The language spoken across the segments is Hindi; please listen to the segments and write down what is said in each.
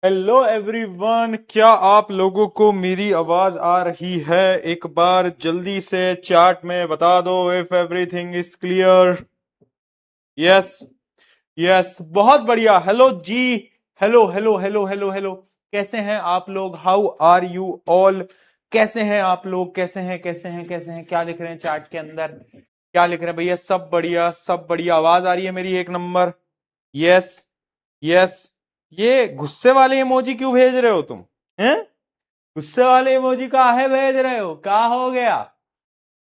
हेलो एवरीवन, क्या आप लोगों को मेरी आवाज आ रही है? एक बार जल्दी से चैट में बता दो if everything is clear. Yes, yes, बहुत बढ़िया। हेलो जी। Hello hello hello hello hello. कैसे हैं आप लोग? How are you all? कैसे हैं आप लोग? कैसे हैं, कैसे हैं, कैसे हैं? क्या लिख रहे हैं चैट के अंदर? क्या लिख रहे हैं भैया? सब बढ़िया, सब बढ़िया। आवाज आ रही है मेरी? एक नंबर। Yes, yes. ये गुस्से वाले इमोजी क्यों भेज रहे हो तुम? हैं? गुस्से वाले इमोजी काहे भेज रहे हो? क्या हो गया?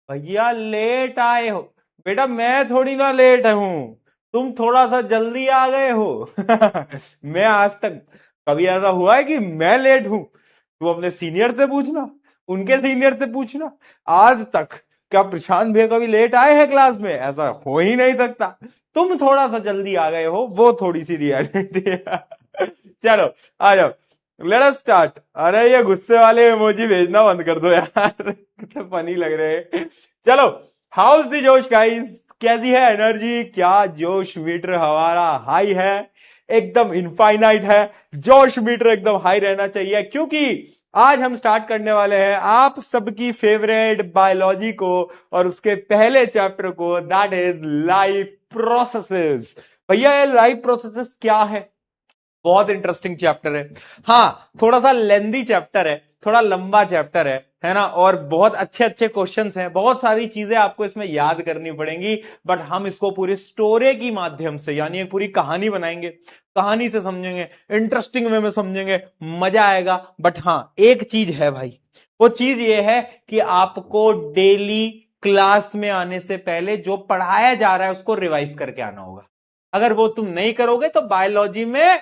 भैया लेट आए हो। बेटा मैं थोड़ी ना लेट हूं, तुम थोड़ा सा जल्दी आ गए हो। मैं आज तक कभी ऐसा हुआ है कि मैं लेट हूं? तू अपने सीनियर से पूछना, उनके सीनियर से पूछना। आज तक क्या प्रशांत भैया कभी लेट आए हैं क्लास में? ऐसा हो ही नहीं सकता। तुम थोड़ा सा जल्दी आ गए हो, वो थोड़ी सी रियलिटी है। चलो, आ जाओ। Let us start. अरे ये गुस्से वाले इमोजी भेजना बंद कर दो यार। कितने फनी लग रहे हैं। चलो, हाउस दी जोश गाइस, कैसी है एनर्जी? क्या जोश मीटर हमारा हाई है, एकदम इनफाइनाइट है। जोश मीटर एकदम हाई रहना चाहिए, क्योंकि आज हम स्टार्ट करने वाले हैं आप सबकी फेवरेट बायोलॉजी को, और उसके पहले चैप्टर को, दैट इज लाइफ प्रोसेसेस। भैया ये लाइफ प्रोसेसेस क्या है? बहुत इंटरेस्टिंग चैप्टर है। हाँ, थोड़ा सा लेंदी चैप्टर है, थोड़ा लंबा चैप्टर है ना? और बहुत अच्छे अच्छे क्वेश्चंस हैं, बहुत सारी चीजें आपको इसमें याद करनी पड़ेंगी। बट हम इसको पूरी स्टोरी की माध्यम से, यानी एक पूरी कहानी बनाएंगे, कहानी से समझेंगे, इंटरेस्टिंग वे में समझेंगे, मजा आएगा। बट हाँ, एक चीज है भाई, वो चीज ये है कि आपको डेली क्लास में आने से पहले जो पढ़ाया जा रहा है उसको रिवाइज करके आना होगा। अगर वो तुम नहीं करोगे तो बायोलॉजी में,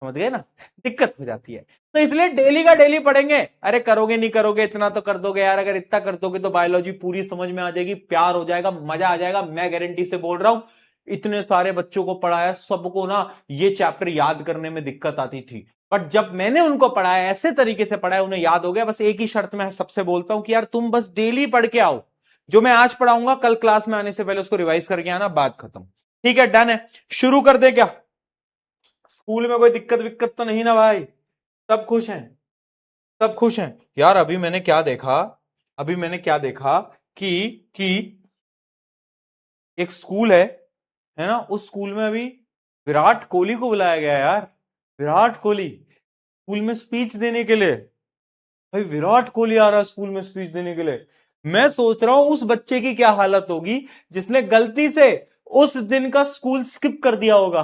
समझ गए ना, दिक्कत हो जाती है। तो इसलिए डेली का डेली पढ़ेंगे। अरे करोगे नहीं करोगे, इतना तो कर दोगे यार। अगर इतना कर दोगे तो बायोलॉजी पूरी समझ में आ जाएगी, प्यार हो जाएगा, मजा आ जाएगा। मैं गारंटी से बोल रहा हूं, इतने सारे बच्चों को पढ़ाया, सबको ना ये चैप्टर याद करने में दिक्कत आती थी। बट जब मैंने उनको पढ़ाया, ऐसे तरीके से पढ़ाया, उन्हें याद हो गया। बस एक ही शर्त मैं सबसे बोलता हूं कि यार तुम बस डेली पढ़ के आओ। जो मैं आज पढ़ाऊंगा कल क्लास में आने से पहले उसको रिवाइज करके आना, बात खत्म। ठीक है, डन है। शुरू कर दे क्या? स्कूल में कोई दिक्कत विक्कत तो नहीं ना भाई? सब खुश हैं? सब खुश हैं यार। अभी मैंने क्या देखा कि एक स्कूल है ना, उस स्कूल में अभी विराट कोहली को बुलाया गया है यार। विराट कोहली स्कूल में स्पीच देने के लिए। भाई विराट कोहली आ रहा है स्कूल में स्पीच देने के लिए। मैं सोच रहा हूं उस बच्चे की क्या हालत होगी जिसने गलती से उस दिन का स्कूल स्किप कर दिया होगा,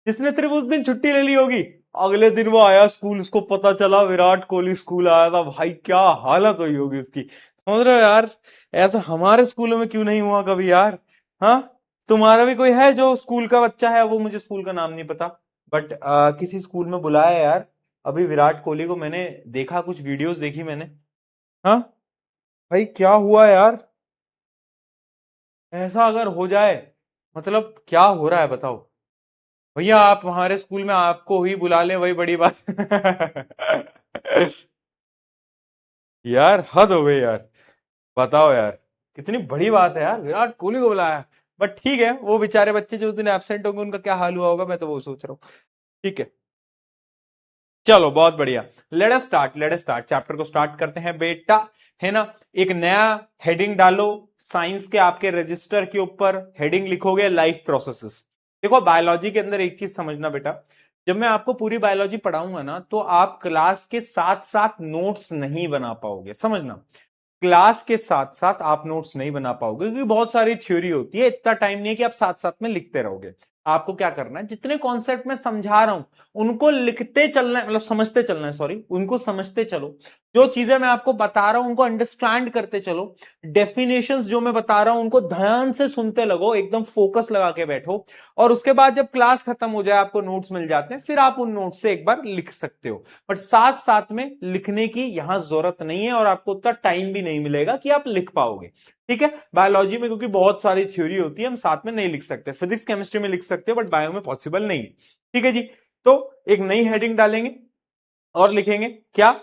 जिसने सिर्फ उस दिन छुट्टी ले ली होगी। अगले दिन वो आया स्कूल, उसको पता चला विराट कोहली स्कूल आया था। भाई क्या हालत हुई होगी उसकी, समझ रहे हो यार? ऐसा हमारे स्कूलों में क्यों नहीं हुआ कभी यार? हाँ, तुम्हारा भी कोई है जो स्कूल का बच्चा है? वो मुझे स्कूल का नाम नहीं पता, बट किसी स्कूल में बुलाया यार अभी विराट कोहली को। मैंने देखा, कुछ वीडियोस देखी मैंने। हाँ भाई, क्या हुआ यार? ऐसा अगर हो जाए, मतलब क्या हो रहा है बताओ? भैया आप हमारे स्कूल में आपको ही बुला लें, वही बड़ी बात। यार हद हो गई यार। बताओ यार, कितनी बड़ी बात है यार, विराट कोहली को बुलाया। बट ठीक है, वो बेचारे बच्चे जो उस दिन एब्सेंट होंगे उनका क्या हाल हुआ होगा, मैं तो वो सोच रहा हूँ। ठीक है, चलो बहुत बढ़िया। लेट अस स्टार्ट चैप्टर को स्टार्ट करते हैं बेटा, है ना? एक नया हेडिंग डालो साइंस के आपके रजिस्टर के ऊपर। हेडिंग लिखोगे लाइफ प्रोसेसेस। देखो बायोलॉजी के अंदर एक चीज समझना बेटा, जब मैं आपको पूरी बायोलॉजी पढ़ाऊंगा ना, तो आप क्लास के साथ साथ नोट्स नहीं बना पाओगे, समझना। क्लास के साथ साथ आप नोट्स नहीं बना पाओगे, क्योंकि बहुत सारी थ्योरी होती है, इतना टाइम नहीं है कि आप साथ साथ में लिखते रहोगे। आपको क्या करना है, जितने कॉन्सेप्ट मैं समझा रहा हूं उनको लिखते चलना है, मतलब समझते चलना है, सॉरी, उनको समझते चलो। जो चीजें मैं आपको बता रहा हूं उनको अंडरस्टैंड करते चलो। डेफिनेशंस जो मैं बता रहा हूं उनको ध्यान से सुनते लगो, एकदम फोकस लगा के बैठो। और उसके बाद जब क्लास खत्म हो जाए, आपको नोट्स मिल जाते हैं, फिर आप उन नोट्स से एक बार लिख सकते हो। बट साथ साथ में लिखने की यहां जरूरत नहीं है, और आपको उतना टाइम भी नहीं मिलेगा कि आप लिख पाओगे। ठीक है, बायोलॉजी में क्योंकि बहुत सारी थ्योरी होती है, हम साथ में नहीं लिख सकते। फिजिक्स केमिस्ट्री में लिख सकते हो, बट बायो में पॉसिबल नहीं है। ठीक है जी, तो एक नई हेडिंग डालेंगे और लिखेंगे क्या?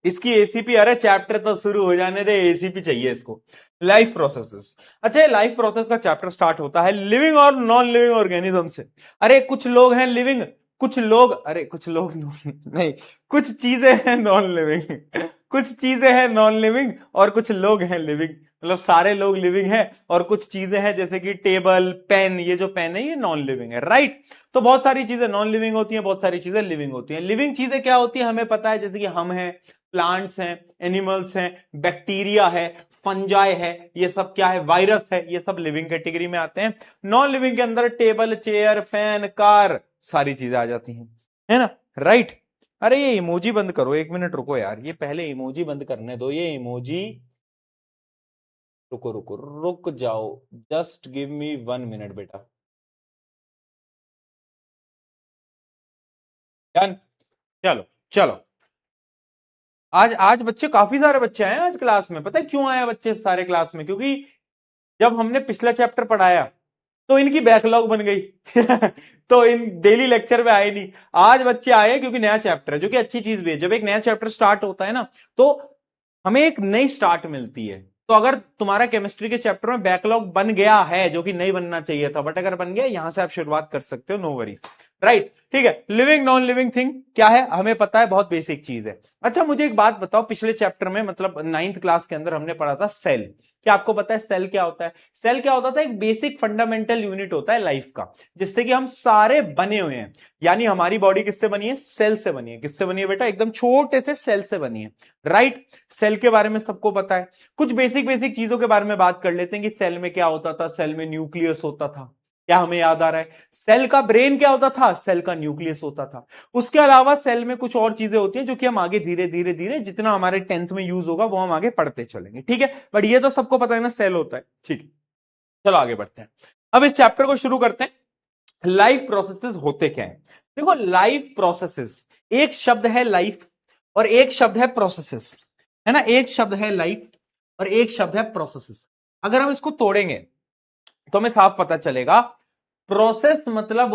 इसकी एसीपी, अरे चैप्टर तो शुरू हो जाने दे, एसीपी चाहिए इसको। Life processes. अच्छा, लाइफ प्रोसेस का चैप्टर स्टार्ट होता है लिविंग और नॉन लिविंग ऑर्गेनिज्म से। अरे कुछ लोग हैं लिविंग, कुछ लोग, अरे कुछ लोग नहीं, कुछ चीजें हैं नॉन लिविंग, कुछ चीजें हैं नॉन लिविंग और कुछ लोग हैं लिविंग, मतलब सारे लोग लिविंग हैं और कुछ चीजें हैं जैसे कि टेबल, पेन, ये जो पेन है ये नॉन लिविंग है, राइट। तो बहुत सारी चीजें नॉन लिविंग होती हैं, बहुत सारी चीजें लिविंग होती हैं। लिविंग चीजें क्या होती है हमें पता है, जैसे कि हम हैं, प्लांट्स हैं, एनिमल्स हैं, बैक्टीरिया है, फंजाई है, ये सब क्या है, वायरस है, ये सब लिविंग कैटेगरी में आते हैं। नॉन लिविंग के अंदर टेबल, चेयर, फैन, कार, सारी चीजें आ जाती हैं, है ना, राइट। अरे ये इमोजी बंद करो, एक मिनट रुको यार, ये पहले इमोजी बंद करने दो, ये इमोजी, रुको रुको रुक जाओ, जस्ट गिव मी 1 मिनट बेटा। डन, चलो चलो। आज आज बच्चे, काफी सारे बच्चे आए हैं आज क्लास में, पता है क्यों आए बच्चे सारे क्लास में, क्योंकि जब हमने पिछला चैप्टर पढ़ाया तो इनकी बैकलॉग बन गई तो इन डेली लेक्चर में आए नहीं। आज बच्चे आए क्योंकि नया चैप्टर है, जो कि अच्छी चीज भी है। जब एक नया चैप्टर स्टार्ट होता है ना, तो हमें एक नई स्टार्ट मिलती है। तो अगर तुम्हारा केमिस्ट्री के चैप्टर में बैकलॉग बन गया है, जो कि नहीं बनना चाहिए था, बट अगर बन गया, यहां से आप शुरुआत कर सकते हो, नो वरीज, राइट। ठीक है, लिविंग नॉन लिविंग थिंग क्या है हमें पता है, बहुत बेसिक चीज है। अच्छा मुझे एक बात बताओ, पिछले चैप्टर में मतलब 9th क्लास के अंदर हमने पढ़ा था सेल। क्या आपको पता है सेल क्या होता है? सेल क्या होता था, एक बेसिक फंडामेंटल यूनिट होता है लाइफ का, जिससे कि हम सारे बने हुए हैं। यानी हमारी बॉडी किससे बनी है? सेल से बनी है। किससे बनी है बेटा? एकदम छोटे से सेल से बनी है, राइट। सेल के बारे में सबको पता है। कुछ बेसिक बेसिक चीजों के बारे में बात कर लेते हैं कि सेल में क्या होता था। सेल में न्यूक्लियस होता था, क्या हमें याद आ रहा है? सेल का ब्रेन क्या होता था? सेल का न्यूक्लियस होता था। उसके अलावा सेल में कुछ और चीजें होती हैं जो कि हम आगे धीरे धीरे धीरे जितना हमारे 10th में यूज होगा वो हम आगे पढ़ते चलेंगे, ठीक है। बट ये तो सबको पता है ना, सेल होता है, ठीक है। चलो आगे बढ़ते हैं, अब इस चैप्टर को शुरू करते हैं। लाइफ प्रोसेसेस होते क्या है? देखो लाइफ प्रोसेसेस, एक शब्द है लाइफ और एक शब्द है प्रोसेसेस, है ना। एक शब्द है लाइफ और एक शब्द है प्रोसेसेस। अगर हम इसको तोड़ेंगे तो हमें साफ पता चलेगा, प्रोसेस मतलब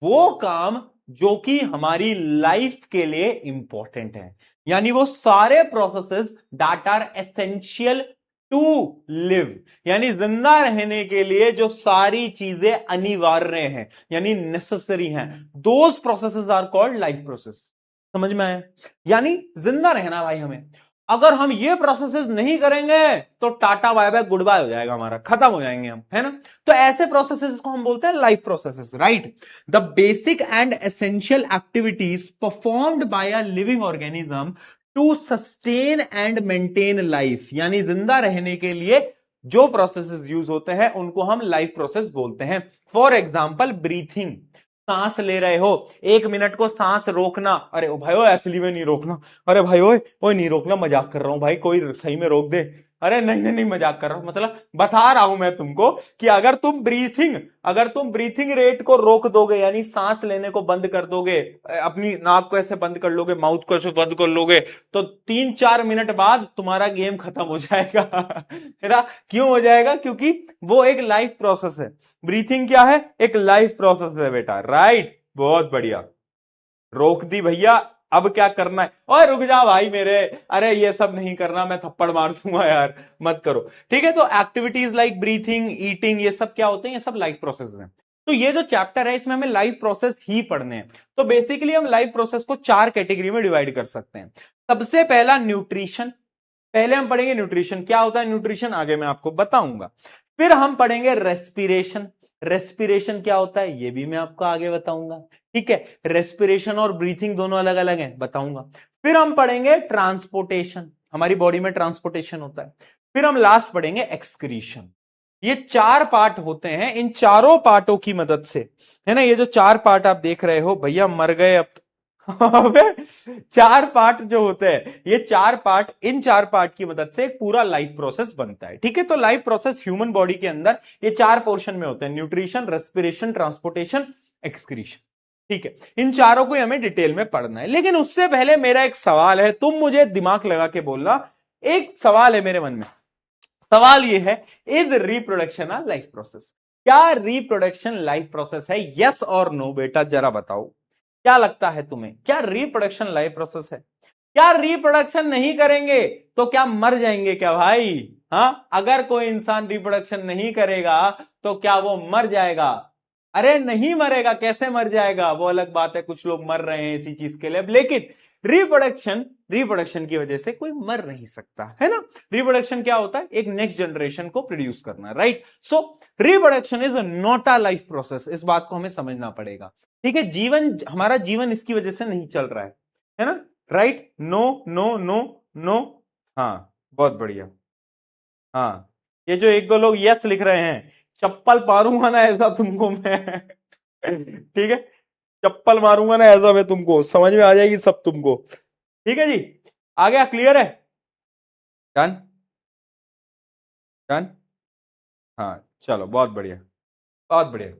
वो काम जो कि हमारी लाइफ के लिए इंपॉर्टेंट है। यानी वो सारे processes that are essential to live, यानी जिंदा रहने के लिए जो सारी चीजें अनिवार्य हैं, यानी नेसेसरी हैं, those processes are called life process. समझ में आया? यानी जिंदा रहना भाई हमें, अगर हम ये प्रोसेसेस नहीं करेंगे तो tata bye bye goodbye हो जाएगा, हमारा खत्म हो जाएंगे हम, है ना। तो ऐसे प्रोसेसेस को हम बोलते हैं life processes, right. The basic and essential activities performed by a living organism to sustain and maintain life, यानी जिंदा रहने के लिए जो प्रोसेसेस यूज होते हैं उनको हम लाइफ प्रोसेस बोलते हैं। फॉर एग्जाम्पल ब्रीथिंग, सांस ले रहे हो, 1 मिनट को सांस रोकना, अरे भाई ओ असली में नहीं रोकना, अरे भाई ओए ओए नहीं रोकना, मजाक कर रहा हूं भाई, कोई सही में रोक दे, अरे नहीं नहीं नहीं मजाक कर रहा हूं, मतलब बता रहा हूं मैं तुमको कि अगर तुम ब्रीथिंग रेट को रोक दोगे, यानी सांस लेने को बंद कर दोगे, अपनी नाक को ऐसे बंद कर लोगे, माउथ को ऐसे बंद कर लोगे, तो 3-4 मिनट बाद तुम्हारा गेम खत्म हो जाएगा है ना। क्यों हो जाएगा? क्योंकि वो एक लाइफ प्रोसेस है। ब्रीथिंग क्या है? एक लाइफ प्रोसेस है बेटा, राइट। बहुत बढ़िया, रोक दी भैया। अब क्या करना है? और रुक जा भाई मेरे, अरे ये सब नहीं करना, मैं थप्पड़ मार दूंगा यार, मत करो, ठीक है। तो एक्टिविटीज लाइक ब्रीथिंग, ईटिंग, ये सब क्या होते हैं? ये सब लाइफ प्रोसेस हैं। तो ये जो चैप्टर है इसमें हमें लाइफ प्रोसेस ही पढ़ने हैं। तो बेसिकली हम लाइफ प्रोसेस को 4 कैटेगरी में डिवाइड कर सकते हैं। सबसे पहला न्यूट्रिशन, पहले हम पढ़ेंगे न्यूट्रिशन क्या होता है, न्यूट्रिशन आगे मैं आपको बताऊंगा। फिर हम पढ़ेंगे रेस्पिरेशन, रेस्पिरेशन क्या होता है ये भी मैं आपको आगे बताऊंगा, ठीक है। रेस्पिरेशन और ब्रीथिंग दोनों अलग अलग हैं, बताऊंगा। फिर हम पढ़ेंगे ट्रांसपोर्टेशन, हमारी बॉडी में ट्रांसपोर्टेशन होता है। फिर हम लास्ट पढ़ेंगे एक्सक्रीशन। ये 4 पार्ट होते हैं, इन चारों पार्टों की मदद से, है ना, ये जो 4 पार्ट आप देख रहे हो, भैया मर गए अब तो अबे 4 पार्ट जो होते हैं, ये 4 पार्ट, इन 4 पार्ट की मदद से एक पूरा लाइफ प्रोसेस बनता है, ठीक है। तो लाइफ प्रोसेस ह्यूमन बॉडी के अंदर ये 4 पोर्शन में होते हैं, न्यूट्रिशन, रेस्पिरेशन, ट्रांसपोर्टेशन, एक्सक्रीशन, ठीक है। इन चारों को हमें डिटेल में पढ़ना है। लेकिन उससे पहले मेरा एक सवाल है, तुम मुझे दिमाग लगा के बोलना। एक सवाल है मेरे मन में, सवाल ये है, is reproduction a life process? क्या रिप्रोडक्शन लाइफ प्रोसेस है? यस और नो बेटा, जरा बताओ, क्या लगता है तुम्हें, क्या रिप्रोडक्शन लाइफ प्रोसेस है? क्या रिप्रोडक्शन नहीं करेंगे तो क्या मर जाएंगे क्या भाई? हाँ, अगर कोई इंसान रिप्रोडक्शन नहीं करेगा तो क्या वो मर जाएगा? अरे नहीं मरेगा, कैसे मर जाएगा, वो अलग बात है, कुछ लोग मर रहे हैं इसी चीज के लिए, लेकिन रिप्रोडक्शन की वजह से कोई मर नहीं सकता है ना। रिप्रोडक्शन क्या होता है, एक नेक्स्ट जनरेशन को प्रोड्यूस करना, right. So reproduction is not a life process, इस बात को हमें समझना पड़ेगा, ठीक है। जीवन, हमारा जीवन इसकी वजह से नहीं चल रहा है ना, right. No no no no, हाँ बहुत बढ़िया। हाँ, ये जो एक दो लोग यस लिख रहे हैं, चप्पल मारूंगा ना ऐसा तुमको मैं ठीक है, चप्पल मारूंगा ना ऐसा मैं तुमको, समझ में आ जाएगी सब तुमको, ठीक है जी। आ गया, क्लियर है, डन डन। हाँ चलो, बहुत बढ़िया बहुत बढ़िया,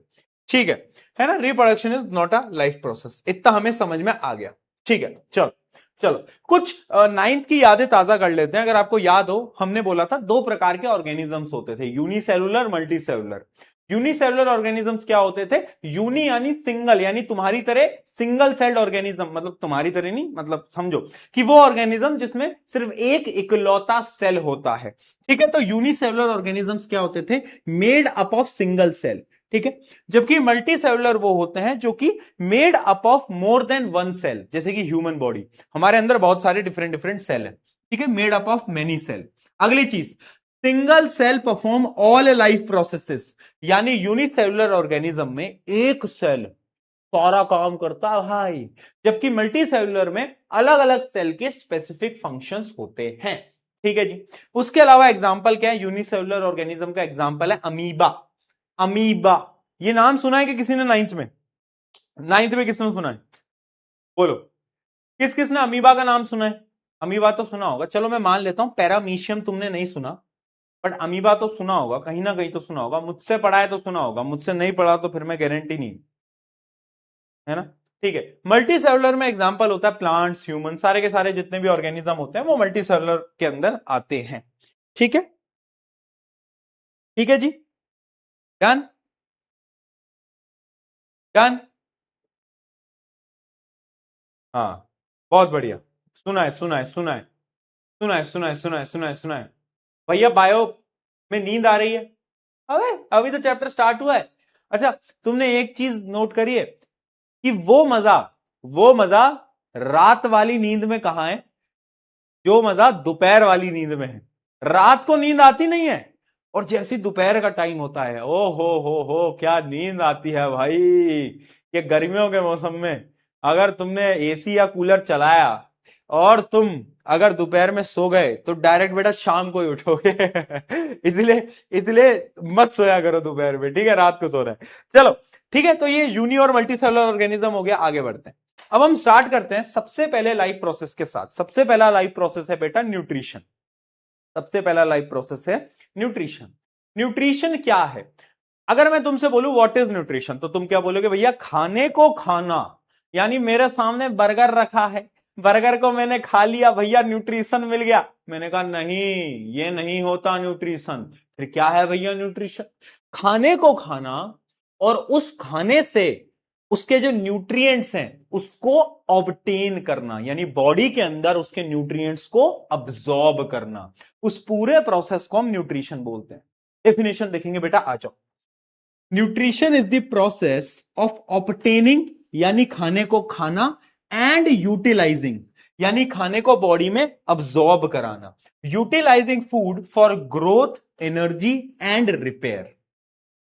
ठीक है ना। Reproduction is not a life process, इतना हमें समझ में आ गया, ठीक है। चलो चलो, कुछ नाइन्थ की यादें ताजा कर लेते हैं। अगर आपको याद हो, हमने बोला था दो प्रकार के ऑर्गेनिजम्स होते थे, यूनिसेलुलर, मल्टीसेलुलर। यूनिसेलुलर ऑर्गेनिजम्स क्या होते थे, यूनि यानी सिंगल, यानी तुम्हारी तरह सिंगल सेल्ड ऑर्गेनिज्म, मतलब तुम्हारी तरह नहीं, मतलब समझो कि वो ऑर्गेनिज्म जिसमें सिर्फ एक इकलौता सेल होता है, ठीक है। तो यूनिसेलुलर ऑर्गेनिजम्स क्या होते थे, made up of single cell, ठीक है। जबकि मल्टी सेलुलर वो होते हैं जो कि made up of more than one cell, जैसे कि ह्यूमन बॉडी, हमारे अंदर बहुत सारे डिफरेंट डिफरेंट सेल है, ठीक है, made up of many cell. अगली चीज, single cell perform all life processes, यानी यूनिसेलुलर ऑर्गेनिज्म में एक सेल सारा काम करता है भाई, जबकि मल्टी सेलुलर में अलग अलग सेल के स्पेसिफिक फंक्शंस होते हैं, ठीक है जी। उसके अलावा एग्जांपल क्या है यूनिसेलुलर ऑर्गेनिज्म का, एग्जांपल है अमीबा। अमीबा, ये नाम सुना है कि किसी ने नाइन्थ में, नाइन्थ में किसने सुना है, बोलो, किस किसने अमीबा का नाम सुना है। अमीबा तो सुना होगा, चलो मैं मान लेता हूं पैरामीशियम तुमने नहीं सुना, बट अमीबा तो सुना होगा, कहीं ना कहीं तो सुना होगा, मुझसे पढ़ा है तो सुना होगा, मुझसे नहीं पढ़ा तो फिर मैं गारंटी नहीं, है ना, ठीक है। मल्टी सेलुलर में एग्जांपल होता है प्लांट्स, ह्यूमन, सारे के सारे जितने भी ऑर्गेनिज्म होते हैं वो मल्टी सेलुलर के अंदर आते हैं, ठीक है, ठीक है जी, डन डन। हाँ बहुत बढ़िया, सुना है सुना है सुना है सुना है सुना है सुना है सुना है सुना है। भैया बायो में नींद आ रही है, अबे अभी तो चैप्टर स्टार्ट हुआ है। अच्छा, तुमने एक चीज नोट करी है कि वो मजा रात वाली नींद में कहां है, जो मजा दोपहर वाली नींद में है। रात को नींद आती नहीं है, और जैसी दोपहर का टाइम होता है, ओ हो क्या नींद आती है भाई। ये गर्मियों के मौसम में अगर तुमने एसी या कूलर चलाया और तुम अगर दोपहर में सो गए तो डायरेक्ट बेटा शाम को ही उठोगे इसलिए इसलिए मत सोया करो दोपहर में, ठीक है, रात को सोना है। चलो ठीक है, तो ये यूनी और मल्टी सेलुलर ऑर्गेनिज्म हो गया, आगे बढ़ते हैं। अब हम स्टार्ट करते हैं सबसे पहले लाइफ प्रोसेस के साथ। सबसे पहला लाइफ प्रोसेस है बेटा न्यूट्रिशन। सबसे पहला लाइफ प्रोसेस है न्यूट्रिशन। न्यूट्रिशन क्या है, अगर मैं तुमसे बोलूं व्हाट इज न्यूट्रिशन, तो तुम क्या बोलोगे, भैया खाने को खाना, यानी मेरे सामने बर्गर रखा है, बर्गर को मैंने खा लिया, भैया न्यूट्रिशन मिल गया। मैंने कहा नहीं, ये नहीं होता न्यूट्रिशन। फिर क्या है भैया न्यूट्रिशन, खाने को खाना और उस खाने से उसके जो न्यूट्रिएंट्स हैं उसको ऑब्टेन करना, यानी बॉडी के अंदर उसके न्यूट्रिएंट्स को अब्सॉर्ब करना, उस पूरे प्रोसेस को हम न्यूट्रिशन बोलते हैं। डेफिनेशन देखेंगे बेटा, आ जाओ। Nutrition is the process of obtaining, यानी खाने को खाना, एंड यूटिलाइजिंग, यानी खाने को बॉडी में अब्सॉर्ब कराना, utilizing food for growth, energy and repair.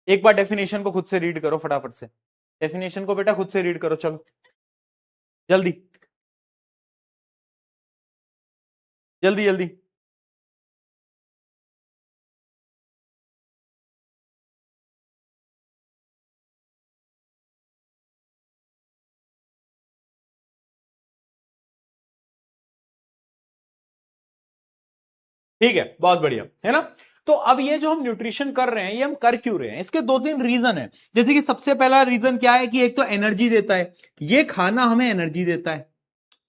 एक बार डेफिनेशन को खुद से रीड करो फटाफट से, डेफिनेशन को बेटा खुद से रीड करो, चलो जल्दी जल्दी जल्दी। ठीक है, बहुत बढ़िया, है ना। तो अब ये जो हम न्यूट्रिशन कर रहे हैं, ये हम कर क्यों रहे हैं, इसके दो तीन रीजन है। जैसे कि सबसे पहला रीजन क्या है कि एक तो एनर्जी देता है, ये खाना हमें एनर्जी देता है।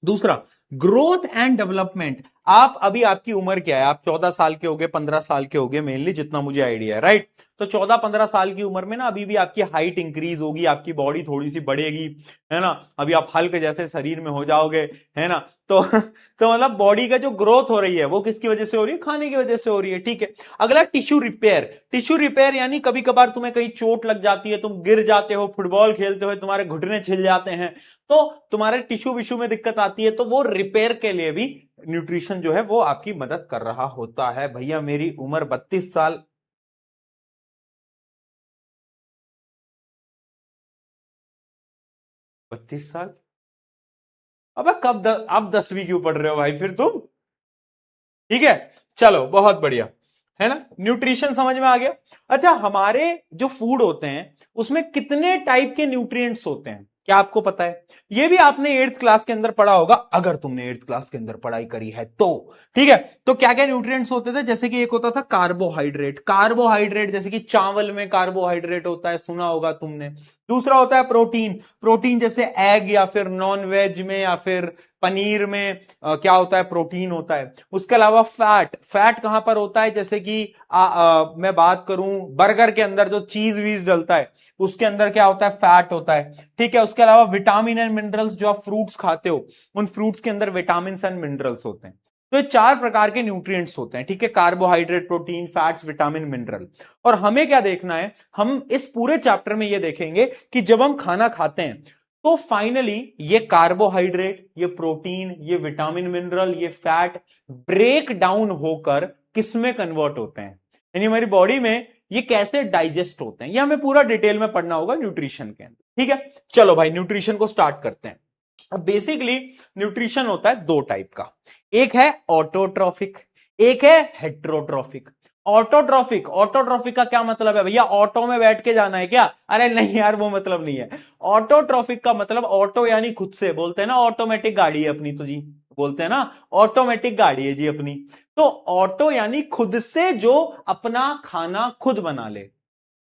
दूसरा, ग्रोथ एंड डेवलपमेंट, आप अभी, आपकी उम्र क्या है? आप 14 साल के होगे, 15 साल के होगे मेनली, जितना मुझे आइडिया है, राइट? तो 14-15 साल की उम्र में ना अभी भी आपकी हाइट इंक्रीज होगी, आपकी बॉडी थोड़ी सी बढ़ेगी, है ना? अभी आप हल्क जैसे शरीर में हो जाओगे, है ना? तो तो मतलब बॉडी का जो ग्रोथ हो रही है वो किसकी वजह से हो रही है? खाने की वजह से हो रही है, ठीक है। अगला टिश्यू रिपेयर। टिश्यू रिपेयर यानी कभी कभार तुम्हें कहीं चोट लग जाती है, तुम गिर जाते हो, फुटबॉल खेलते हुए तुम्हारे घुटने छिल जाते हैं, तो तुम्हारे टिश्यू विश्यू में दिक्कत आती है, तो वो रिपेयर के लिए भी न्यूट्रिशन जो है वो आपकी मदद कर रहा होता है। भैया मेरी उम्र 32 साल। 32 साल? अब अब 10वीं क्यों पढ़ रहे हो भाई फिर तुम? ठीक है, चलो बहुत बढ़िया, है ना? न्यूट्रिशन समझ में आ गया। अच्छा, हमारे जो फूड होते हैं उसमें कितने टाइप के न्यूट्रिएंट्स होते हैं, क्या आपको पता है? ये भी आपने 8th क्लास के अंदर पढ़ा होगा, अगर तुमने 8th क्लास के अंदर पढ़ाई करी है तो। ठीक है, तो क्या क्या न्यूट्रिएंट्स होते थे? जैसे कि एक होता था कार्बोहाइड्रेट। कार्बोहाइड्रेट जैसे कि चावल में कार्बोहाइड्रेट होता है, सुना होगा तुमने। दूसरा होता है प्रोटीन। प्रोटीन जैसे एग या फिर नॉन वेज में या फिर पनीर में क्या होता है? प्रोटीन होता है। उसके अलावा फैट। फैट कहां पर होता है? जैसे कि मैं बात करूं बर्गर के अंदर जो चीज वीज डलता है उसके अंदर क्या होता है? फैट होता है, ठीक है। उसके अलावा विटामिन एंड मिनरल्स, जो आप फ्रूट्स खाते हो उन फ्रूट्स के अंदर विटामिन एंड मिनरल्स होते हैं। तो ये 4 प्रकार के न्यूट्रिएंट्स होते हैं, ठीक है। Carbohydrate, protein, fats, vitamin, mineral. और हमें क्या देखना है? हम इस पूरे चैप्टर में ये देखेंगे कि जब हम खाना खाते हैं तो फाइनली ये कार्बोहाइड्रेट, ये प्रोटीन, ये विटामिन मिनरल, ये फैट ब्रेक डाउन होकर किसमें कन्वर्ट होते हैं, यानी हमारी बॉडी में ये कैसे डाइजेस्ट होते हैं, ये हमें पूरा डिटेल में पढ़ना होगा न्यूट्रिशन के अंदर, ठीक है। चलो भाई न्यूट्रिशन को स्टार्ट करते हैं। अब बेसिकली न्यूट्रिशन होता है 2 टाइप का, एक है ऑटोट्रॉफिक, एक है हेट्रोट्रॉफिक। ऑटोट्रॉफिक, ऑटोट्रॉफिक का क्या मतलब है भैया? ऑटो में बैठ के जाना है क्या? अरे नहीं यार, वो मतलब नहीं है। ऑटोट्रॉफिक का मतलब, ऑटो यानी खुद से, बोलते हैं ना ऑटोमेटिक गाड़ी है अपनी, तो जी बोलते हैं ना ऑटोमेटिक गाड़ी है जी अपनी। तो ऑटो यानी खुद से जो अपना खाना खुद बना ले,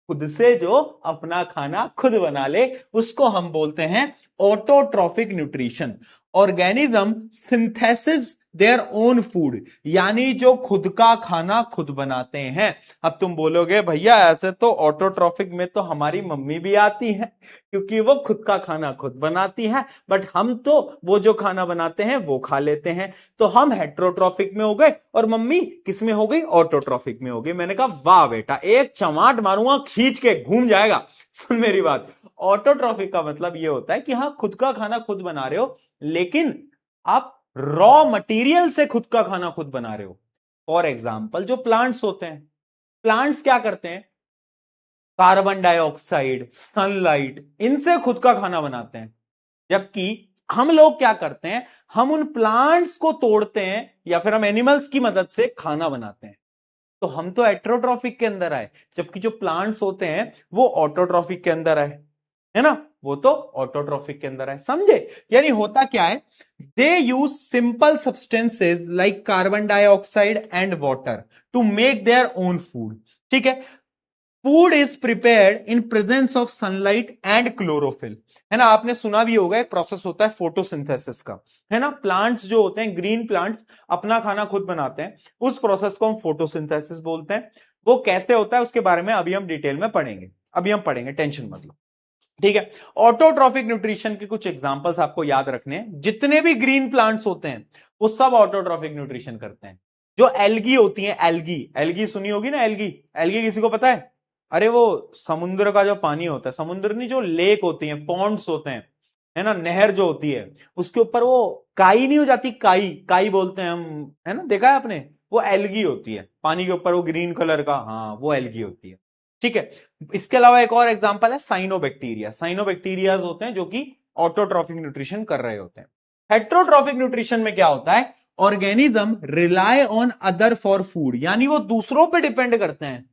खुद से जो अपना खाना खुद बना ले उसको हम बोलते हैं autotrophic nutrition. Organism synthesis there own food, यानी जो खुद का खाना खुद बनाते हैं। अब तुम बोलोगे भैया ऐसे तो ऑटोट्रॉफिक में तो हमारी मम्मी भी आती है क्योंकि वो खुद का खाना खुद बनाती है, बट हम तो वो जो खाना बनाते हैं वो खा लेते हैं। तो हम हेट्रोट्रॉफिक में हो गए और मम्मी किस में हो गई? ऑटोट्रॉफिक में हो गई। मैंने कहा वाह बेटा, एक चमाट मारूंगा खींच के, घूम जाएगा। सुन मेरी बात, ऑटोट्रॉफिक का मतलब यह होता है कि हाँ खुद का खाना खुद बना रहे हो, लेकिन आप रॉ मटेरियल से खुद का खाना खुद बना रहे हो। फॉर एग्जाम्पल जो प्लांट्स होते हैं, प्लांट्स क्या करते हैं? कार्बन डाइऑक्साइड, सनलाइट, इनसे खुद का खाना बनाते हैं। जबकि हम लोग क्या करते हैं? हम उन प्लांट्स को तोड़ते हैं या फिर हम एनिमल्स की मदद से खाना बनाते हैं। तो हम तो एट्रोट्रॉफिक के अंदर आए, जबकि जो प्लांट्स होते हैं वो ऑटोट्रॉफिक के अंदर आए, है ना? वो तो ऑटोट्रॉफिक के अंदर आए, समझे? यानी होता क्या है, they use simple substances like carbon dioxide and water to make their own food, ठीक है। Food is prepared in presence of sunlight and chlorophyll, है ना? आपने सुना भी होगा एक प्रोसेस होता है फोटोसिंथेसिस का, है ना? प्लांट्स जो होते हैं, ग्रीन प्लांट्स अपना खाना खुद बनाते हैं, उस प्रोसेस को हम फोटोसिंथेसिस बोलते हैं। वो कैसे होता है उसके बारे में अभी हम डिटेल में पढ़ेंगे, अभी हम पढ़ेंगे, टेंशन मत लो, ठीक है। ऑटोट्रॉफिक न्यूट्रिशन के कुछ एग्जांपल्स आपको याद रखने हैं। जितने भी ग्रीन प्लांट्स होते हैं वो सब ऑटोट्रॉफिक न्यूट्रिशन करते हैं। जो एल्गी होती है, एल्गी, एल्गी सुनी होगी ना? एल्गी, एल्गी किसी को पता है? अरे वो समुद्र का जो पानी होता है, समुद्र नहीं, जो लेक होती है, पॉन्ड्स होते हैं, है ना, नहर जो होती है, उसके ऊपर वो काई नहीं हो जाती, काई, काई बोलते हैं हम, है ना, देखा है आपने? वो एल्गी होती है पानी के ऊपर, वो ग्रीन कलर का, हाँ वो एल्गी होती है, ठीक है। इसके अलावा एक और एग्जांपल है साइनोबैक्टीरिया। साइनोबैक्टीरियाज होते हैं जो कि ऑटोट्रॉफिक न्यूट्रिशन कर रहे होते हैं। हेट्रोट्रॉफिक न्यूट्रिशन में क्या होता है? Organism rely on other for food, यानी वो दूसरों पे डिपेंड करते हैं,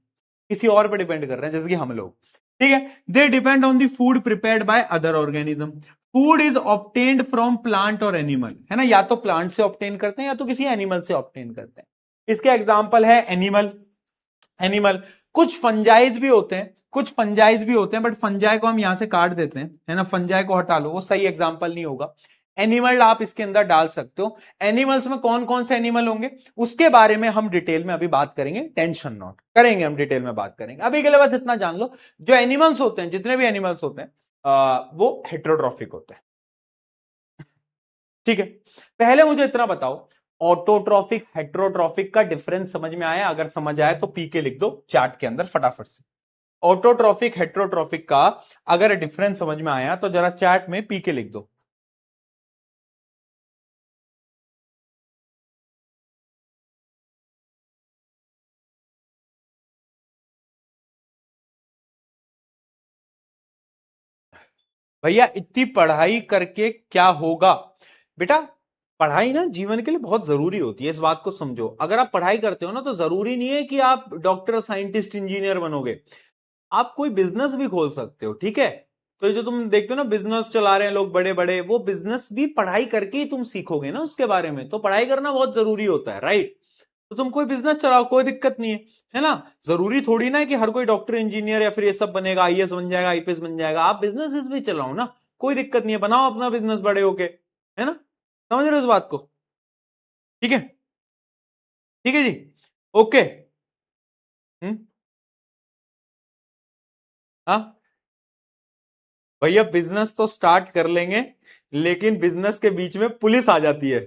किसी और पे डिपेंड कर रहे हैं, जैसे कि हम लोग, ठीक है। They depend on the food prepared by other organism. Food is obtained from plant और एनिमल, है ना? या तो प्लांट से ऑब्टेन करते हैं या तो किसी एनिमल से ऑब्टेन करते हैं। इसके एग्जाम्पल है एनिमल, एनिमल, कुछ फंजाइज भी होते हैं, कुछ फंजाइज भी होते हैं, बट फंजाई को हम यहां से काट देते हैं, है ना? फंजाई को हटा लो, वो सही एग्जाम्पल नहीं होगा। एनिमल आप इसके अंदर डाल सकते हो। एनिमल्स में कौन कौन से एनिमल होंगे उसके बारे में हम डिटेल में अभी बात करेंगे, टेंशन नॉट करेंगे, हम डिटेल में बात करेंगे। अभी के लिए बस इतना जान लो, जो एनिमल्स होते हैं, जितने भी एनिमल्स होते हैं वो हेट्रोट्रॉफिक होते हैं। ठीक है, पहले मुझे इतना बताओ, ऑटोट्रॉफिक हेट्रोट्रॉफिक का डिफरेंस समझ में आया? अगर समझ आया तो पी के लिख दो चार्ट के अंदर फटाफट से। ऑटोट्रॉफिक हेट्रोट्रॉफिक का अगर डिफरेंस समझ में आया तो जरा चार्ट में पी के लिख दो। भैया इतनी पढ़ाई करके क्या होगा बेटा? पढ़ाई ना जीवन के लिए बहुत जरूरी होती है, इस बात को समझो। अगर आप पढ़ाई करते हो ना तो जरूरी नहीं है कि आप डॉक्टर, साइंटिस्ट, इंजीनियर बनोगे, आप कोई बिजनेस भी खोल सकते हो। ठीक है, तो ये जो तुम देखते हो ना बिजनेस चला रहे हैं लोग बड़े बड़े, वो बिजनेस भी पढ़ाई करके ही तुम सीखोगे ना उसके बारे में, तो पढ़ाई करना बहुत जरूरी होता है, राइट? तो तुम कोई बिजनेस चलाओ, कोई दिक्कत नहीं है ना? जरूरी थोड़ी ना है कि हर कोई डॉक्टर, इंजीनियर या फिर ये सब बनेगा, आईएएस बन जाएगा, आईपीएस बन जाएगा। आप बिजनेस भी चलाओ ना, कोई दिक्कत नहीं है, बनाओ अपना बिजनेस बड़े होके, है ना? समझ रहे हो इस बात को? ठीक है, ठीक है जी, ओके। हम्म, हाँ भैया बिजनेस तो स्टार्ट कर लेंगे, लेकिन बिजनेस के बीच में पुलिस आ जाती है।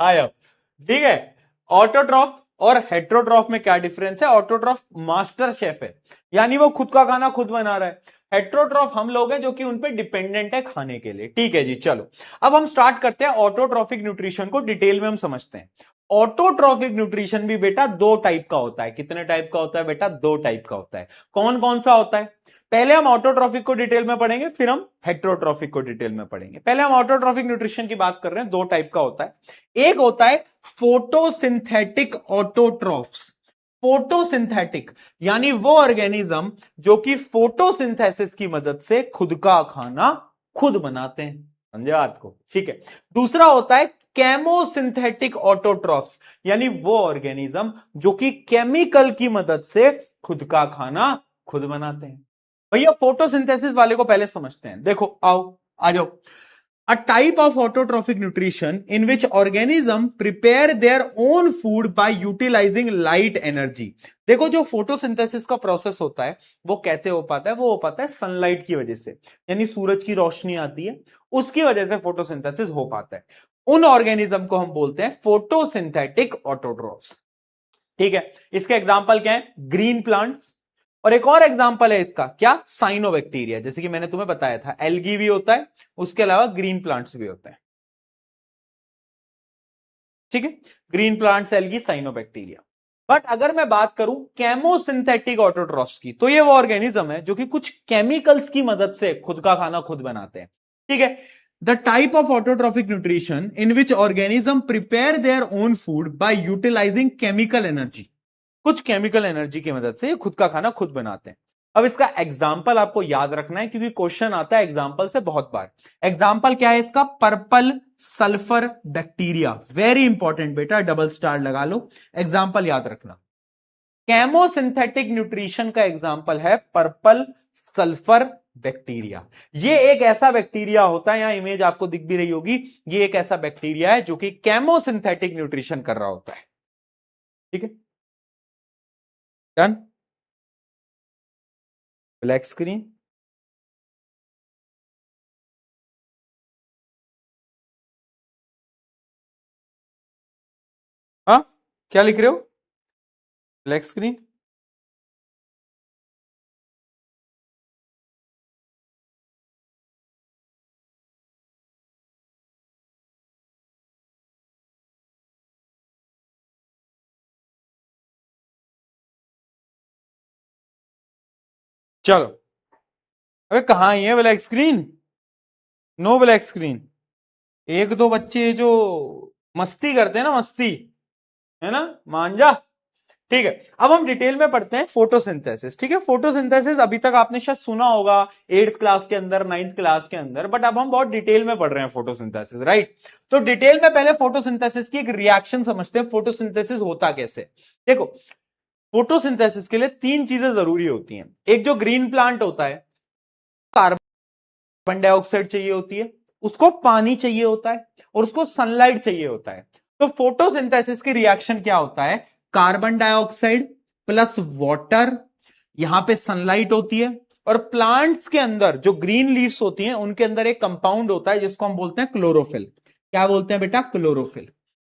आया, ठीक है। ऑटोट्रॉफ और हेट्रोट्रॉफ में क्या डिफरेंस है? ऑटोट्रॉफ मास्टर शेफ है, यानी वो खुद का खाना खुद बना रहा है। हेट्रोट्रॉफ हम लोग हैं जो कि उन पे डिपेंडेंट है खाने के लिए। ठीक है जी, चलो अब हम स्टार्ट करते हैं ऑटोट्रॉफिक न्यूट्रिशन को, डिटेल में हम समझते हैं। ऑटोट्रॉफिक न्यूट्रिशन भी बेटा दो टाइप का होता है। कितने टाइप का होता है बेटा? दो टाइप का होता है। कौन कौन सा होता है? पहले हम ऑटोट्रॉफिक को डिटेल में पढ़ेंगे, फिर हम हेट्रोट्रॉफिक को डिटेल में पढ़ेंगे। पहले हम ऑटोट्रॉफिक न्यूट्रिशन की बात कर रहे हैं। दो टाइप का होता है। एक होता है फोटोसिंथेटिक ऑटोट्रॉफ्स। फोटोसिंथेटिक यानी वो ऑर्गेनिज्म जो कि फोटोसिंथेसिस की मदद से खुद का खाना खुद बनाते हैं। समझे बात को? ठीक है। दूसरा होता है केमोसिंथेटिक ऑटोट्रॉफ्स, यानी वो ऑर्गेनिज्म जो कि केमिकल की मदद से खुद का खाना खुद बनाते हैं। भैया फोटोसिंथेसिस वाले को पहले समझते हैं। देखो आओ, आ जाओ। A type of autotrophic nutrition in which organism prepare their own food by utilizing light energy। देखो जो फोटोसिंथेसिस का प्रोसेस होता है वो कैसे हो पाता है? वो हो पाता है सनलाइट की वजह से, यानी सूरज की रोशनी आती है, उसकी वजह से फोटोसिंथेसिस हो पाता है। उन ऑर्गेनिज्म को हम बोलते हैं फोटोसिंथेटिक ऑटोट्रोफ्स। ठीक है, इसके एग्जाम्पल क्या है? ग्रीन प्लांट्स, और एक और एग्जांपल है इसका, क्या? साइनोबैक्टीरिया। जैसे कि मैंने तुम्हें बताया था एल्गी भी होता है, उसके अलावा ग्रीन प्लांट्स भी होते हैं। ठीक है, green plants, algae, cyanobacteria. But अगर मैं बात करूं केमोसिंथेटिक ऑटोट्रॉफ्स की, तो ये वो ऑर्गेनिज्म है जो कि कुछ केमिकल्स की मदद से खुद का खाना खुद बनाते हैं। ठीक है, the type of autotrophic nutrition in which organism prepare their own food by utilizing chemical energy. कुछ केमिकल एनर्जी की मदद से ये खुद का खाना खुद बनाते हैं। अब इसका एग्जाम्पल आपको याद रखना है क्योंकि क्वेश्चन आता है एग्जाम्पल से बहुत बार। एग्जाम्पल क्या है इसका? Purple sulphur bacteria. Very important बेटा, डबल स्टार लगा लो, एग्जाम्पल याद रखना। केमोसिंथेटिक न्यूट्रिशन का एग्जाम्पल है पर्पल सल्फर बैक्टीरिया। ये एक ऐसा बैक्टीरिया होता है, यहां इमेज आपको दिख भी रही होगी, ये एक ऐसा बैक्टीरिया है जो कि केमोसिंथेटिक न्यूट्रिशन कर रहा होता है। ठीक है, डन। Black screen. हाँ, क्या लिख रहे हो? Black screen. चलो, अबे कहाँ ही है black screen? No black screen. एक दो बच्चे जो मस्ती करते हैं ना, मस्ती, है ना, मान जा। ठीक है, अब हम डिटेल में पढ़ते हैं फोटोसिंथेसिस। ठीक है, फोटोसिंथेसिस अभी तक आपने शायद सुना होगा 8th क्लास के अंदर, 9th क्लास के अंदर, बट अब हम बहुत डिटेल में पढ़ रहे हैं फोटोसिंथेसिस, राइट? तो डिटेल में पहले फोटोसिंथेसिस की एक रिएक्शन समझते हैं, फोटोसिंथेसिस होता कैसे। देखो, फोटोसिंथेसिस के लिए तीन चीजें जरूरी होती हैं। एक जो ग्रीन प्लांट होता है, कार्बन डाइऑक्साइड चाहिए होती है, उसको पानी चाहिए होता है, और उसको सनलाइट चाहिए होता है। तो फोटोसिंथेसिस की रिएक्शन क्या होता है, कार्बन डाइऑक्साइड प्लस वाटर, यहां पे सनलाइट होती है, और प्लांट्स के अंदर जो ग्रीन लीव्स होती हैं उनके अंदर एक कंपाउंड होता है जिसको हम बोलते हैं क्लोरोफिल। क्या बोलते हैं बेटा, क्लोरोफिल।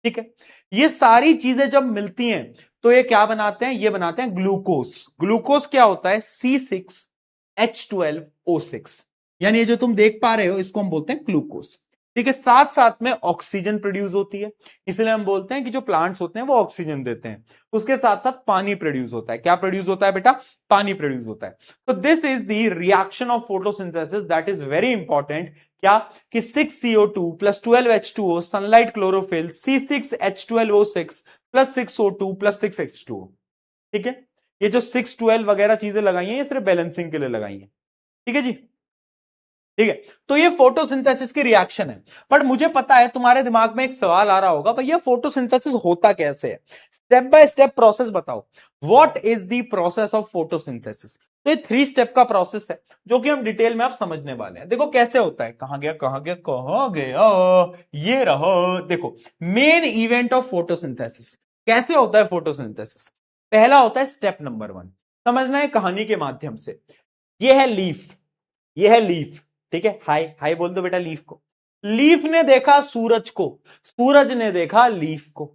ठीक है, ये सारी चीजें जब मिलती हैं तो ये क्या बनाते हैं, ये बनाते हैं ग्लूकोज। ग्लूकोज क्या होता है, C6H12O6, यानी ये जो तुम देख पा रहे हो इसको हम बोलते हैं ग्लूकोज। ठीक है, साथ साथ में ऑक्सीजन प्रोड्यूस होती है, इसलिए हम बोलते हैं कि जो प्लांट्स होते हैं वो ऑक्सीजन देते हैं। उसके साथ साथ पानी प्रोड्यूस होता है। क्या प्रोड्यूस होता है बेटा, पानी प्रोड्यूस होता है। तो this is the reaction of photosynthesis, that is very important. क्या कि 6CO2 plus 12H2O, sunlight, chlorophyll, C6H12O6 plus 6O2 plus 6H2O। ठीक है, ये जो 612 वगैरह चीजें लगाई हैं ये सिर्फ बैलेंसिंग के लिए लगाई हैं। ठीक है जी, ठीक है। तो ये फोटोसिंथेसिस की रिएक्शन है। पर मुझे पता है तुम्हारे दिमाग में एक सवाल आ रहा होगा, भैया फोटोसिंथेसिस होता कैसे है, स्टेप बाय स्टेप प्रोसेस बताओ। What is the process of photosynthesis. तो ये 3 स्टेप का प्रोसेस है जो कि हम डिटेल में आप समझने वाले हैं। देखो कैसे होता है, कहां गया कहां गया कहां गया, ये रहो। देखो मेन इवेंट ऑफ फोटोसिंथेसिस, कैसे होता है फोटोसिंथेसिस। पहला होता है स्टेप नंबर 1, समझना है कहानी के माध्यम से। ये है लीफ, ये है लीफ। ठीक है, हाय हाय बोल दो बेटा लीफ को। लीफ ने देखा सूरज को, सूरज ने देखा लीफ को,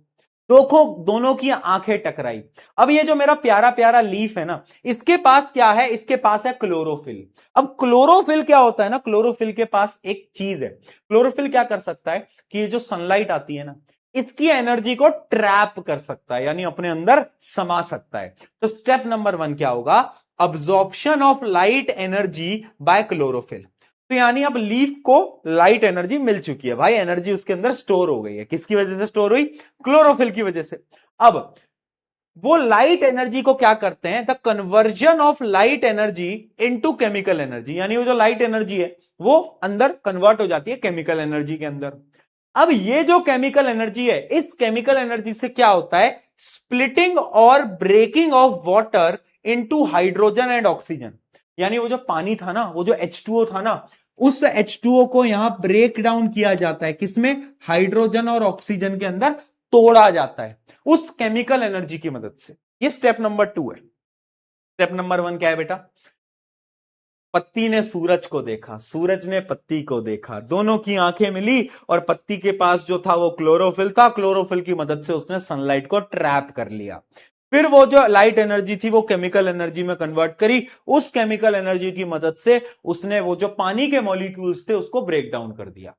दोनों की आंखें टकराई। अब ये जो मेरा प्यारा प्यारा लीफ है ना, इसके पास क्या है, इसके पास है क्लोरोफिल। अब क्लोरोफिल क्या होता है ना, क्लोरोफिल के पास एक चीज है। क्लोरोफिल क्या कर सकता है कि ये जो सनलाइट आती है ना, इसकी एनर्जी को ट्रैप कर सकता है, यानी अपने अंदर समा सकता है। तो स्टेप नंबर 1 क्या होगा, absorption of light energy by chlorophyll. तो यानी अब लीफ को लाइट एनर्जी मिल चुकी है भाई, एनर्जी उसके अंदर स्टोर हो गई है। किसकी वजह से स्टोर हुई, क्लोरोफिल की वजह से। अब वो लाइट एनर्जी को क्या करते हैं, the conversion of light energy into chemical energy, यानी वो जो लाइट एनर्जी है वो अंदर कन्वर्ट हो जाती है केमिकल एनर्जी के अंदर। अब ये जो केमिकल एनर्जी है, इस केमिकल एनर्जी से क्या होता है, स्प्लिटिंग और breaking off water into hydrogen and oxygen. यानी वो जो पानी था ना, वो जो H2O था ना, उस H2O को यहां ब्रेक डाउन किया जाता है, किसमें, हाइड्रोजन और ऑक्सीजन के अंदर तोड़ा जाता है उस केमिकल एनर्जी की मदद से। ये स्टेप नंबर 2 है। स्टेप नंबर 1 क्या है बेटा, पत्ती ने सूरज को देखा, सूरज ने पत्ती को देखा, दोनों की आंखें मिली, और पत्ती के पास जो था वो क्लोरोफिल था, क्लोरोफिल की मदद से उसने सनलाइट को ट्रैप कर लिया। फिर वो जो लाइट एनर्जी थी वो केमिकल एनर्जी में कन्वर्ट करी, उस केमिकल एनर्जी की मदद से उसने वो जो पानी के मॉलिक्यूल्स थे उसको ब्रेक डाउन कर दिया।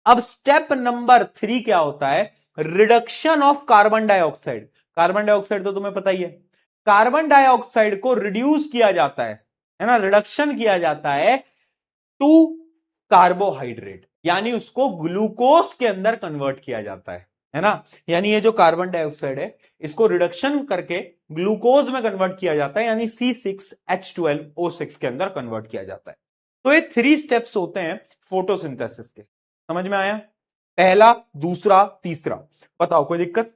अब स्टेप नंबर 3 क्या होता है, reduction of carbon dioxide. Carbon dioxide तो तुम्हें पता ही है, कार्बन डाइऑक्साइड को रिड्यूस किया जाता है ना, रिडक्शन किया जाता है टू कार्बोहाइड्रेट, यानी उसको ग्लूकोज के अंदर कन्वर्ट किया जाता है ना। यानी ये जो कार्बन डाइऑक्साइड है इसको रिडक्शन करके ग्लूकोज में कन्वर्ट किया जाता है, यानी C6H12O6 के अंदर कन्वर्ट किया जाता है। तो ये 3 स्टेप्स होते हैं फोटोसिंथेसिस के। समझ में आया, पहला, दूसरा, तीसरा। बताओ कोई दिक्कत,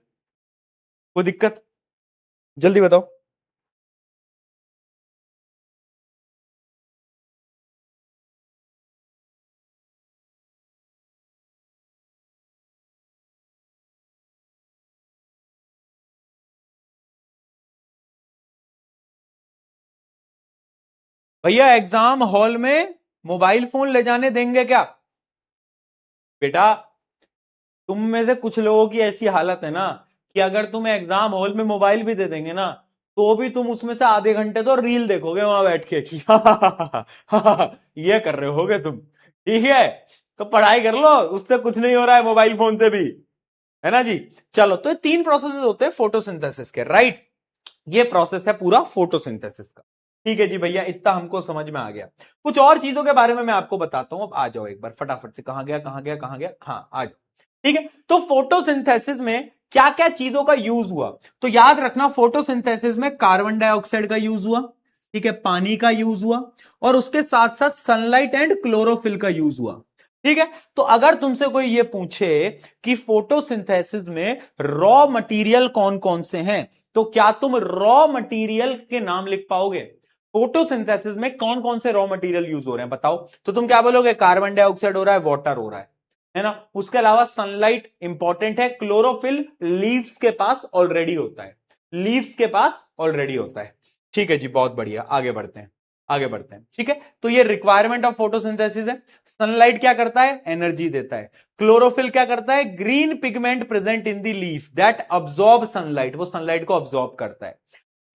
कोई दिक्कत, जल्दी बताओ। भैया एग्जाम हॉल में मोबाइल फोन ले जाने देंगे क्या, बेटा तुम में से कुछ लोगों की ऐसी हालत है ना कि अगर तुम्हें एग्जाम हॉल में मोबाइल भी दे देंगे ना, तो भी तुम उसमें से आधे घंटे तो रील देखोगे वहां बैठ के कि ये कर रहे होगे तुम। ठीक है, तो पढ़ाई कर लो, उससे कुछ नहीं हो रहा है मोबाइल फोन से भी, है ना जी। चलो, तो ये 3 प्रोसेस होते हैं फोटोसिंथेसिस के, राइट। ये प्रोसेस है पूरा फोटोसिंथेसिस का। ठीक है जी भैया, इतना हमको समझ में आ गया। कुछ और चीजों के बारे में मैं आपको बताता हूं, अब आ जाओ एक बार फटाफट से, कहां गया कहां गया कहां गया, हाँ आ जाओ। ठीक है, तो फोटोसिंथेसिस में क्या क्या चीजों का यूज हुआ, तो याद रखना फोटोसिंथेसिस में कार्बन डाइऑक्साइड का यूज हुआ, ठीक है, पानी का यूज हुआ, और उसके साथ साथ सनलाइट एंड क्लोरोफिल का यूज हुआ। ठीक है। तो अगर तुमसे कोई ये पूछे कि फोटोसिंथेसिस में रॉ मटेरियल कौन कौन से हैं, तो क्या तुम रॉ मटेरियल के नाम लिख पाओगे? फोटोसिंथेसिस में कौन कौन से रॉ मटेरियल यूज हो रहे हैं बताओ, तो तुम क्या बोलोगे? कार्बन डाइऑक्साइड हो रहा है, वाटर हो रहा है ना। उसके अलावा सनलाइट इंपॉर्टेंट है, क्लोरोफिल लीव्स के पास ऑलरेडी होता है, लीव्स के पास ऑलरेडी होता है। ठीक है जी, बहुत बढ़िया, आगे बढ़ते हैं, आगे बढ़ते हैं। ठीक है, तो ये रिक्वायरमेंट ऑफ फोटोसिंथेसिस है। सनलाइट क्या करता है? एनर्जी देता है। क्लोरोफिल क्या करता है? Green pigment present in the leaf that absorb sunlight, वो सनलाइट को अब्सॉर्ब करता है।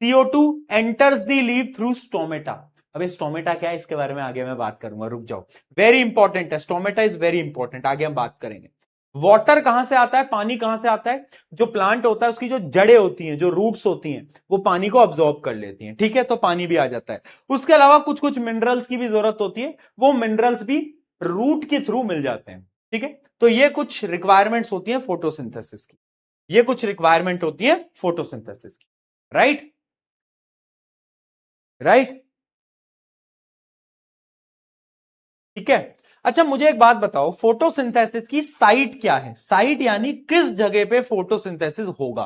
CO2 enters the leaf through stomata. अबे स्टोमेटा क्या है, इसके बारे में आगे मैं बात करूंगा, रुक जाओ, वेरी इंपॉर्टेंट है, स्टोमेटा इज वेरी इंपॉर्टेंट, आगे हम बात करेंगे। वाटर कहां से आता है? पानी कहां से आता है? जो प्लांट होता है उसकी जो जड़ें होती हैं, जो रूट्स होती हैं, वो पानी को अब्सॉर्ब कर लेती हैं। ठीक है, तो पानी भी आ जाता है। उसके अलावा कुछ कुछ मिनरल्स की भी जरूरत होती है, वो मिनरल्स भी रूट के थ्रू मिल जाते हैं। ठीक है, तो ये कुछ रिक्वायरमेंट्स होती है फोटोसिंथेसिस की, ये कुछ रिक्वायरमेंट होती है फोटोसिंथेसिस की। राइट, राइट, ठीक है। अच्छा मुझे एक बात बताओ, फोटोसिंथेसिस की साइट क्या है? साइट यानी किस जगह पे फोटोसिंथेसिस होगा?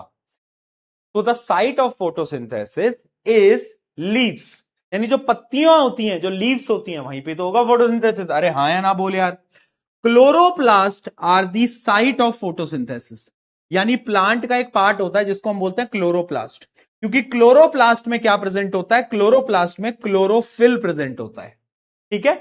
तो the site of photosynthesis is leaves, यानी जो पत्तियां होती हैं, जो लीव्स होती हैं, वहीं पे तो होगा फोटोसिंथेसिस। अरे हाँ या ना बोल यार। Chloroplast are the site of photosynthesis, यानी प्लांट का एक पार्ट होता है जिसको हम बोलते हैं क्लोरोप्लास्ट, क्योंकि क्लोरोप्लास्ट में क्या प्रेजेंट होता है? क्लोरोप्लास्ट में क्लोरोफिल प्रेजेंट होता है। ठीक है,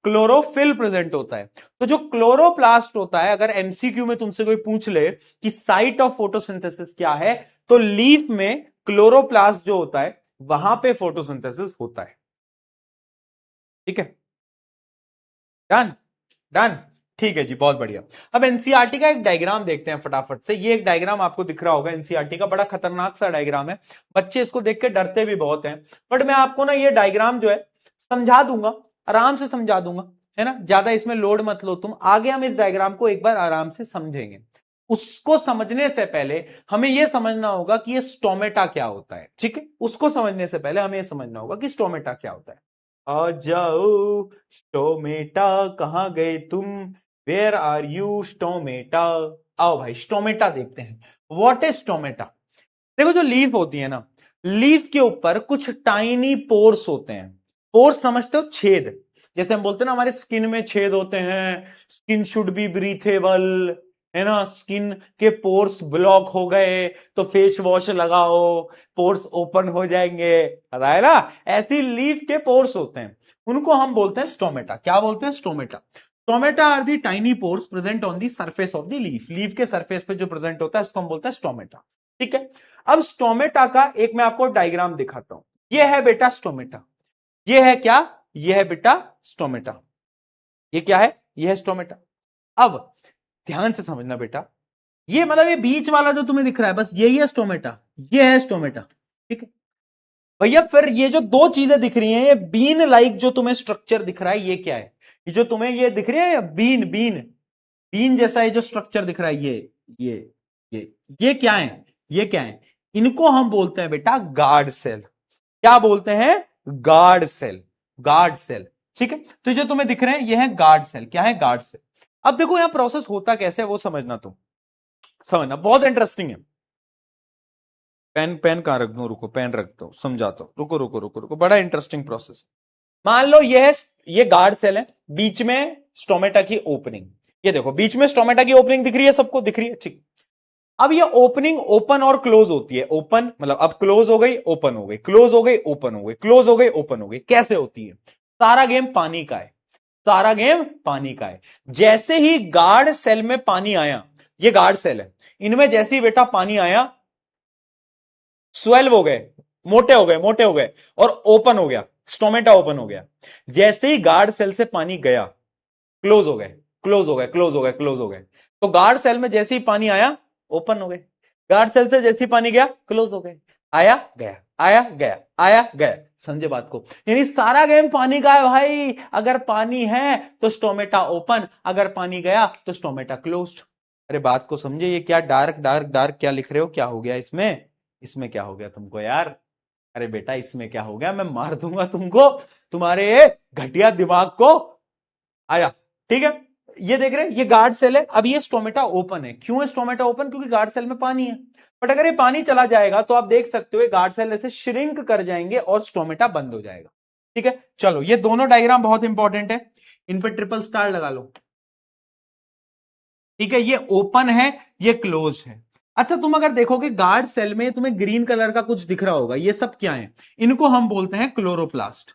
क्लोरोफिल प्रेजेंट होता है। तो जो क्लोरोप्लास्ट होता है, अगर एमसीक्यू में तुमसे कोई पूछ ले कि साइट ऑफ फोटोसिंथेसिस क्या है, तो लीफ में क्लोरोप्लास्ट जो होता है वहां पे फोटोसिंथेसिस होता है। ठीक है, डन, डन, ठीक है जी, बहुत बढ़िया। अब एनसीईआरटी का एक डायग्राम देखते हैं फटाफट से। ये एक डायग्राम आपको दिख रहा होगा एनसीईआरटी का, बड़ा खतरनाक सा डायग्राम है, बच्चे इसको देख के डरते भी बहुत हैं, बट मैं आपको ना ये डायग्राम जो है समझा दूंगा, आराम से समझा दूंगा, है ना, ज्यादा इसमें लोड मत लो तुम। आगे हम इस डायग्राम को एक बार आराम से समझेंगे। उसको समझने से पहले हमें यह समझना होगा कि ये स्टोमेटा क्या होता है। ठीक है, उसको समझने से पहले हमें यह समझना होगा कि स्टोमेटा क्या होता है। आ जाओ स्टोमेटा, कहां गए तुम, वेयर आर यू स्टोमेटा। आओ भाई स्टोमेटा देखते हैं, व्हाट इज स्टोमेटा। देखो जो लीफ होती है ना, लीफ के ऊपर कुछ टाइनी पोर्स होते हैं। पोर्स समझते हो? छेद, जैसे हम बोलते हैं ना हमारे स्किन में छेद होते हैं, स्किन शुड बी ब्रीथेबल, है ना, स्किन के पोर्स ब्लॉक हो गए तो फेस वॉश लगाओ, पोर्स ओपन हो जाएंगे, पता है ना। ऐसी लीफ के पोर्स होते हैं, उनको हम बोलते हैं स्टोमेटा। क्या बोलते हैं? Stomata. Stomata are the tiny pores present on the surface of the leaf, leaf के सरफेस पे जो प्रेजेंट होता है इसको हम बोलते हैं स्टोमेटा। ठीक है, अब स्टोमेटा का एक मैं आपको डायग्राम दिखाता हूं। यह है बेटा स्टोमेटा, यह है क्या? यह है बेटा स्टोमेटा। ये क्या है? यह है स्टोमेटा। अब ध्यान से समझना बेटा, ये मतलब ये बीच वाला जो तुम्हें दिख रहा है बस यही है स्टोमेटा, ये है स्टोमेटा। ठीक है भैया, फिर ये जो दो चीजें दिख रही हैं, ये बीन लाइक जो तुम्हें स्ट्रक्चर दिख रहा है, ये क्या है? ये जो तुम्हें ये दिख रही है बीन, बीन, बीन जैसा ये जो स्ट्रक्चर दिख रहा है, ये ये क्या है? ये क्या है? इनको हम बोलते हैं बेटा गार्ड सेल। क्या बोलते हैं? Guard cell, guard cell. ठीक है, तो जो तुम्हें दिख रहे हैं ये है गार्ड सेल। क्या है? Guard cell. अब देखो यहां प्रोसेस होता कैसे है वो समझना, तुम समझना, बहुत इंटरेस्टिंग है। पेन, पेन कहां रख दूं? रुको, पेन रख दो, समझाता हूं, रुको रुको रुको रुको, बड़ा इंटरेस्टिंग प्रोसेस। मान लो ये गार्ड सेल है, बीच में स्टोमेटा की ओपनिंग, ये देखो बीच में स्टोमेटा की ओपनिंग दिख रही है, सबको दिख रही है। ठीक, अब ये ओपनिंग ओपन और क्लोज होती है। ओपन मतलब अब क्लोज हो गई, ओपन हो गई, क्लोज हो गई, ओपन हो गई, क्लोज हो गई, ओपन हो गई। कैसे होती है? सारा गेम पानी का है, सारा गेम पानी का है। जैसे ही गार्ड सेल में पानी आया, ये गार्ड सेल है, इनमें जैसे ही बेटा पानी आया, स्वेल्व हो गए, मोटे हो गए, मोटे हो गए, और ओपन हो गया, स्टोमेटा ओपन हो गया। जैसे ही गार्ड सेल से पानी गया, क्लोज हो गए, क्लोज हो गए, क्लोज हो गए, क्लोज हो गए। तो गार्ड सेल में जैसे ही पानी आया, ओपन हो गए, गार्ड सेल से जैसे ही पानी गया, क्लोज हो गए। आया गया, आया गया, आया गया। समझे बात को? यानी सारा गेम पानी का है भाई। अगर पानी है तो स्टोमेटा ओपन, अगर पानी गया तो स्टोमेटा क्लोज्ड। अरे बात को समझे, ये क्या डार्क डार्क डार्क क्या लिख रहे हो? क्या हो गया इसमें? इसमें क्या हो गया तुमको यार? अरे बेटा इसमें क्या हो गया? मैं मार दूंगा तुमको, तुम्हारे घटिया दिमाग को। आया, ठीक है। ये देख रहे हैं, ये गार्ड सेल है, अब ये स्टोमेटा ओपन है। क्यों है स्टोमेटा ओपन? क्योंकि गार्ड सेल में पानी है। बट अगर ये पानी चला जाएगा तो आप देख सकते हो ये गार्ड सेल ऐसे श्रिंक कर जाएंगे और स्टोमेटा बंद हो जाएगा। ठीक है, चलो ये दोनों डायग्राम बहुत इंपॉर्टेंट है, इन पर ट्रिपल स्टार लगा लो। ठीक है, ये ओपन है, ये क्लोज है। अच्छा, तुम अगर देखोगे गार्ड सेल में तुम्हें ग्रीन कलर का कुछ दिख रहा होगा, ये सब क्या है? इनको हम बोलते हैं क्लोरोप्लास्ट।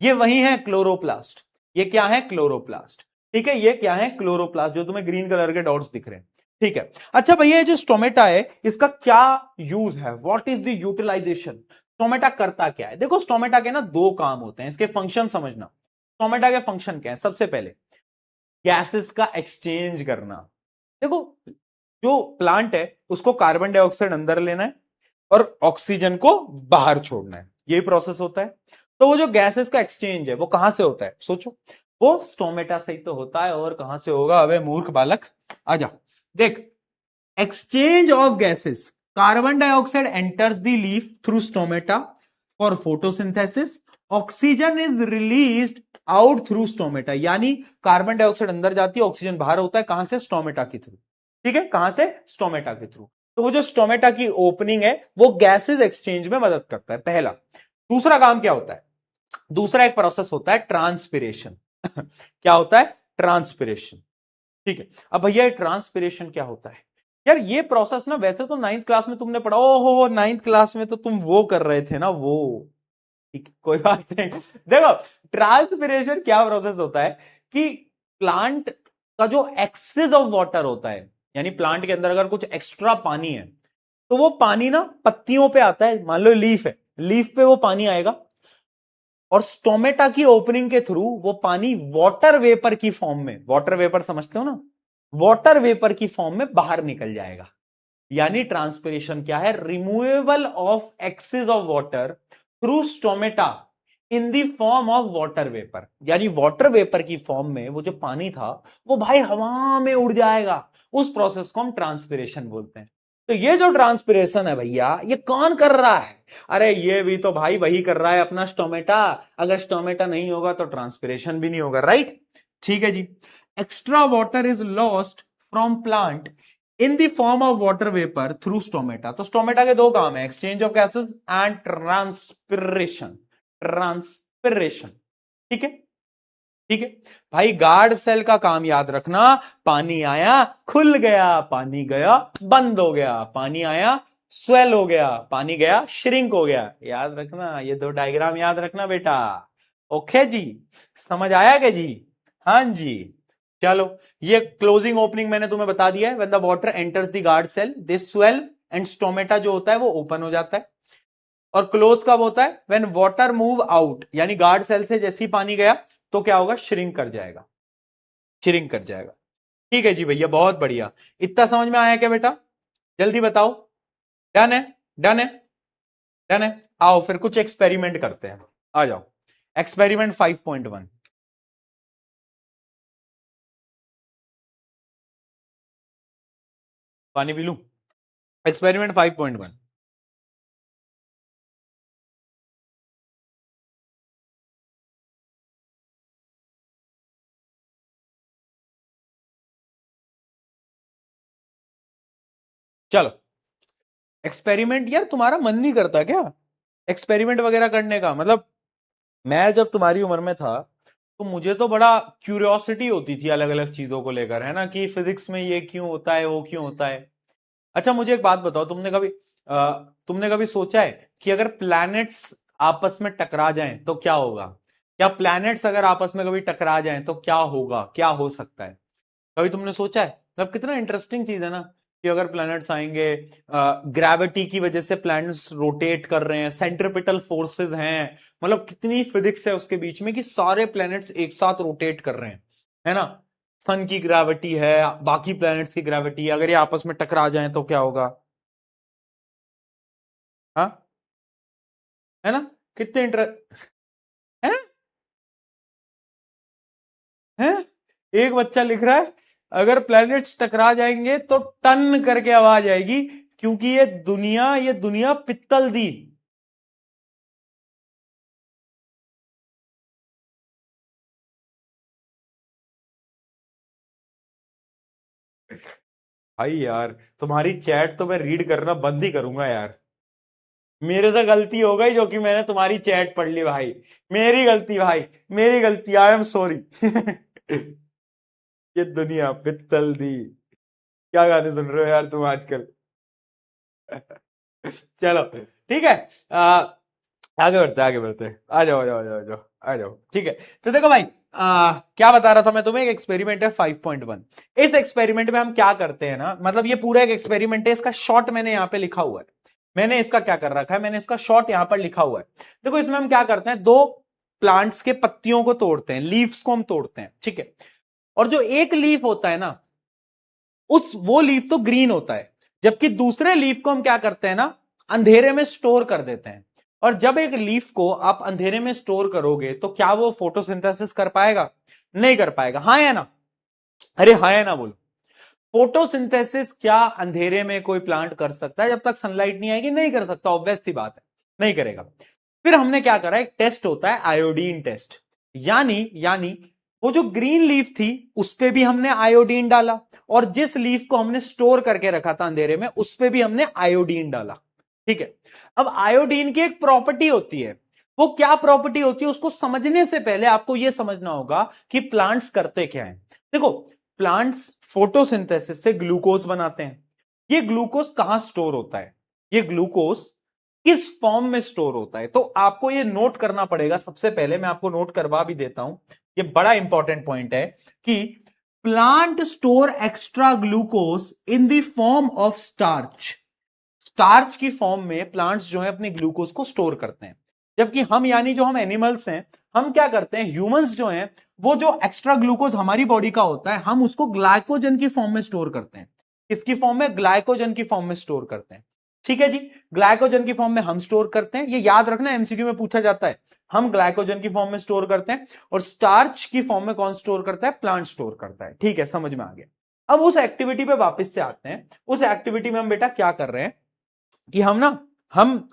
ये वही है क्लोरोप्लास्ट। ये क्या है? क्लोरोप्लास्ट। ठीक है, ये क्या है? क्लोरोप्लास्ट, जो तुम्हें ग्रीन कलर के डॉट्स दिख रहे हैं। ठीक है, अच्छा भैया, ये जो स्टोमेटा है इसका क्या यूज है? What is the utilization? Stomata करता क्या है? देखो, स्टोमेटा के ना दो काम होते हैं, इसके फंक्शन समझना। स्टोमेटा के फंक्शन क्या है? सबसे पहले गैसेस का एक्सचेंज करना। देखो, जो प्लांट है उसको कार्बन डाइऑक्साइड अंदर लेना है और ऑक्सीजन को बाहर छोड़ना है, यही प्रोसेस होता है। तो वो जो गैसेस का एक्सचेंज है वो कहां से होता है? सोचो, वो स्टोमेटा से ही तो होता है, और कहां से होगा? अबे मूर्ख बालक, आजा देख। Exchange of gases, carbon dioxide enters the leaf through stomata for photosynthesis, oxygen is released out through stomata. यानी कार्बन डाइऑक्साइड अंदर जाती है, ऑक्सीजन बाहर होता है, कहां से? स्टोमेटा के थ्रू। ठीक है, कहां से? स्टोमेटा के थ्रू। तो वो जो स्टोमेटा की ओपनिंग है वो गैसेस एक्सचेंज में मदद करता है, पहला। दूसरा काम क्या होता है? दूसरा एक प्रोसेस होता है ट्रांसपिरेशन। क्या होता है? ट्रांसपिरेशन। ठीक है, अब भैया ट्रांसपिरेशन क्या होता है? यार ये प्रोसेस ना वैसे तो नाइन्थ क्लास में तुमने पढ़ा, ओहो नाइन्थ क्लास में तो तुम वो कर रहे थे ना, वो ठीक, कोई बात नहीं। देखो, ट्रांसपिरेशन क्या प्रोसेस होता है कि प्लांट का जो एक्सेस ऑफ वाटर होता है, यानी प्लांट के अंदर अगर कुछ एक्स्ट्रा पानी है तो वो पानी ना पत्तियों पे आता है। मान लो लीफ है, लीफ पे वो पानी आएगा और स्टोमेटा की ओपनिंग के थ्रू वो पानी वाटर वेपर की फॉर्म में, वाटर वेपर समझते हो ना, वाटर वेपर की फॉर्म में बाहर निकल जाएगा। यानी ट्रांसपिरेशन क्या है? Removable of excess of water through stomata in the form of water vapour. यानी वाटर वेपर की फॉर्म में वो जो पानी था वो भाई हवा में उड़ जाएगा। उस प्रोसेस को हम ट्रांसपिरेशन बोलते हैं। तो ये जो ट्रांसपिरेशन है भैया, ये कौन कर रहा है? अरे ये भी तो भाई वही कर रहा है, अपना स्टोमेटा। अगर स्टोमेटा नहीं होगा तो ट्रांसपिरेशन भी नहीं होगा, राइट? ठीक है जी। Extra water is lost from plant in the form of water vapour through stomata. तो स्टोमेटा के दो काम है, exchange of gases and transpiration. Transpiration. ठीक है, ठीक है भाई। गार्ड सेल का काम याद रखना, पानी आया खुल गया, पानी गया बंद हो गया, पानी आया स्वेल हो गया, पानी गया श्रिंक हो गया। याद रखना, ये दो डायग्राम याद रखना बेटा। ओके जी, समझ आया क्या जी? हाँ जी। चलो, ये क्लोजिंग ओपनिंग मैंने तुम्हें बता दिया है। When the water enters the guard cell they swell and stomata जो होता है वो ओपन हो जाता है। और क्लोज कब होता है? व्हेन वाटर मूव आउट, यानी गार्ड सेल से जैसे ही पानी गया तो क्या होगा? श्रिंक कर जाएगा, श्रिंक कर जाएगा। ठीक है जी भैया, बहुत बढ़िया। इतना समझ में आया क्या बेटा? जल्दी बताओ। डन है? डन है? डन है? आओ फिर कुछ एक्सपेरिमेंट करते हैं, आ जाओ। एक्सपेरिमेंट 5.1। पानी पी लूं? एक्सपेरिमेंट 5.1। चलो, एक्सपेरिमेंट यार तुम्हारा मन नहीं करता क्या एक्सपेरिमेंट वगैरह करने का? मतलब मैं जब तुम्हारी उम्र में था तो मुझे तो बड़ा क्यूरियोसिटी होती थी अलग अलग चीजों को लेकर, है ना, कि फिजिक्स में ये क्यों होता है, वो क्यों होता है। अच्छा मुझे एक बात बताओ, तुमने कभी सोचा है कि अगर प्लैनेट्स आपस में टकरा जाएं तो क्या होगा? क्या प्लैनेट्स अगर आपस में कभी टकरा जाएं तो क्या होगा, क्या हो सकता है? कभी तुमने सोचा है? मतलब कितना इंटरेस्टिंग चीज है ना, कि अगर प्लैनेट्स आएंगे, ग्रेविटी की वजह से प्लैनेट्स रोटेट कर रहे हैं, सेंट्रिपिटल फोर्सेस हैं, मतलब कितनी फिजिक्स है उसके बीच में कि सारे प्लैनेट्स एक साथ रोटेट कर रहे हैं, है ना। सन की ग्रेविटी है, बाकी प्लैनेट्स की ग्रेविटी है, अगर ये आपस में टकरा जाएं तो क्या होगा? हाँ, है ना, कितने है, है? एक बच्चा लिख रहा है अगर प्लैनेट्स टकरा जाएंगे तो टन करके आवाज आएगी, क्योंकि ये दुनिया पित्तल दी। भाई यार, तुम्हारी चैट तो मैं रीड करना बंद ही करूंगा यार। मेरे से गलती हो गई जो कि मैंने तुम्हारी चैट पढ़ ली भाई। मेरी गलती भाई, मेरी गलती, आई एम सॉरी। ये दुनिया पित्तल दी। क्या गाने सुन रहे हो यार तुम आजकल? चलो ठीक है। आगे बढ़ते आगे बढ़ते। आ जाओ आ जाओ आ जाओ आ जाओ आ जाओ। ठीक है। तो देखो भाई, क्या बता रहा था मैं तुम्हें, एक एक्सपेरिमेंट है 5.1। इस एक्सपेरिमेंट में हम क्या करते हैं ना, मतलब ये पूरा एक एक्सपेरिमेंट है, इसका शॉर्ट मैंने यहां पे लिखा हुआ है। मैंने इसका क्या कर रखा है, मैंने इसका शॉर्ट यहां पर लिखा हुआ है। देखो इसमें हम क्या करते हैं, दो प्लांट्स के पत्तियों को तोड़ते हैं, लीव्स को हम तोड़ते हैं, ठीक है। और जो एक लीफ होता है ना, उस वो लीफ तो ग्रीन होता है, जबकि दूसरे लीफ को हम क्या करते हैं ना, अंधेरे में स्टोर कर देते हैं। और जब एक लीफ को आप अंधेरे में स्टोर करोगे तो क्या वो फोटोसिंथेसिस कर पाएगा? नहीं कर पाएगा, हाँ या ना? अरे हाँ या ना बोलो। फोटोसिंथेसिस क्या अंधेरे में कोई प्लांट कर सकता है? जब तक सनलाइट नहीं आएगी नहीं कर सकता, ऑब्वियस सी बात है, नहीं करेगा। फिर हमने क्या करा, एक टेस्ट होता है आयोडीन टेस्ट। यानी वो जो ग्रीन लीफ थी उस पे भी हमने आयोडीन डाला, और जिस लीफ को हमने स्टोर करके रखा था अंधेरे में उस पे भी हमने आयोडीन डाला, ठीक है। अब आयोडीन की एक प्रॉपर्टी होती है, वो क्या प्रॉपर्टी होती है उसको समझने से पहले आपको यह समझना होगा कि प्लांट्स करते क्या है। देखो, प्लांट्स फोटोसिंथेसिस से ग्लूकोज बनाते हैं। ये ग्लूकोज कहां स्टोर होता है, ये ग्लूकोज किस फॉर्म में स्टोर होता है, तो आपको ये नोट करना पड़ेगा। सबसे पहले मैं आपको नोट करवा भी देता हूं, ये बड़ा इंपॉर्टेंट पॉइंट है कि plant store extra glucose in the form of starch. Starch की फॉर्म में प्लांट्स जो है अपने ग्लूकोज को स्टोर करते हैं, जबकि हम यानी जो हम एनिमल्स हैं, हम क्या करते हैं, ह्यूमंस जो हैं, वो जो एक्स्ट्रा ग्लूकोज हमारी बॉडी का होता है हम उसको ग्लाइकोजन की फॉर्म में स्टोर करते हैं। किसकी फॉर्म में? ग्लाइकोजन की फॉर्म में स्टोर करते हैं, ठीक है जी। ग्लाइकोजन की फॉर्म में हम स्टोर करते हैं, ये याद रखना, एमसीक्यू में पूछा जाता है। हम ग्लाइकोजन की फॉर्म में स्टोर करते हैं, और स्टार्च की फॉर्म में कौन स्टोर करता है? प्लांट स्टोर करता है, ठीक है, समझ में आ गया। अब उस एक्टिविटी पे वापस से आते हैं। उस एक्टिविटी में हम बेटा क्या कर रहे हैं कि हम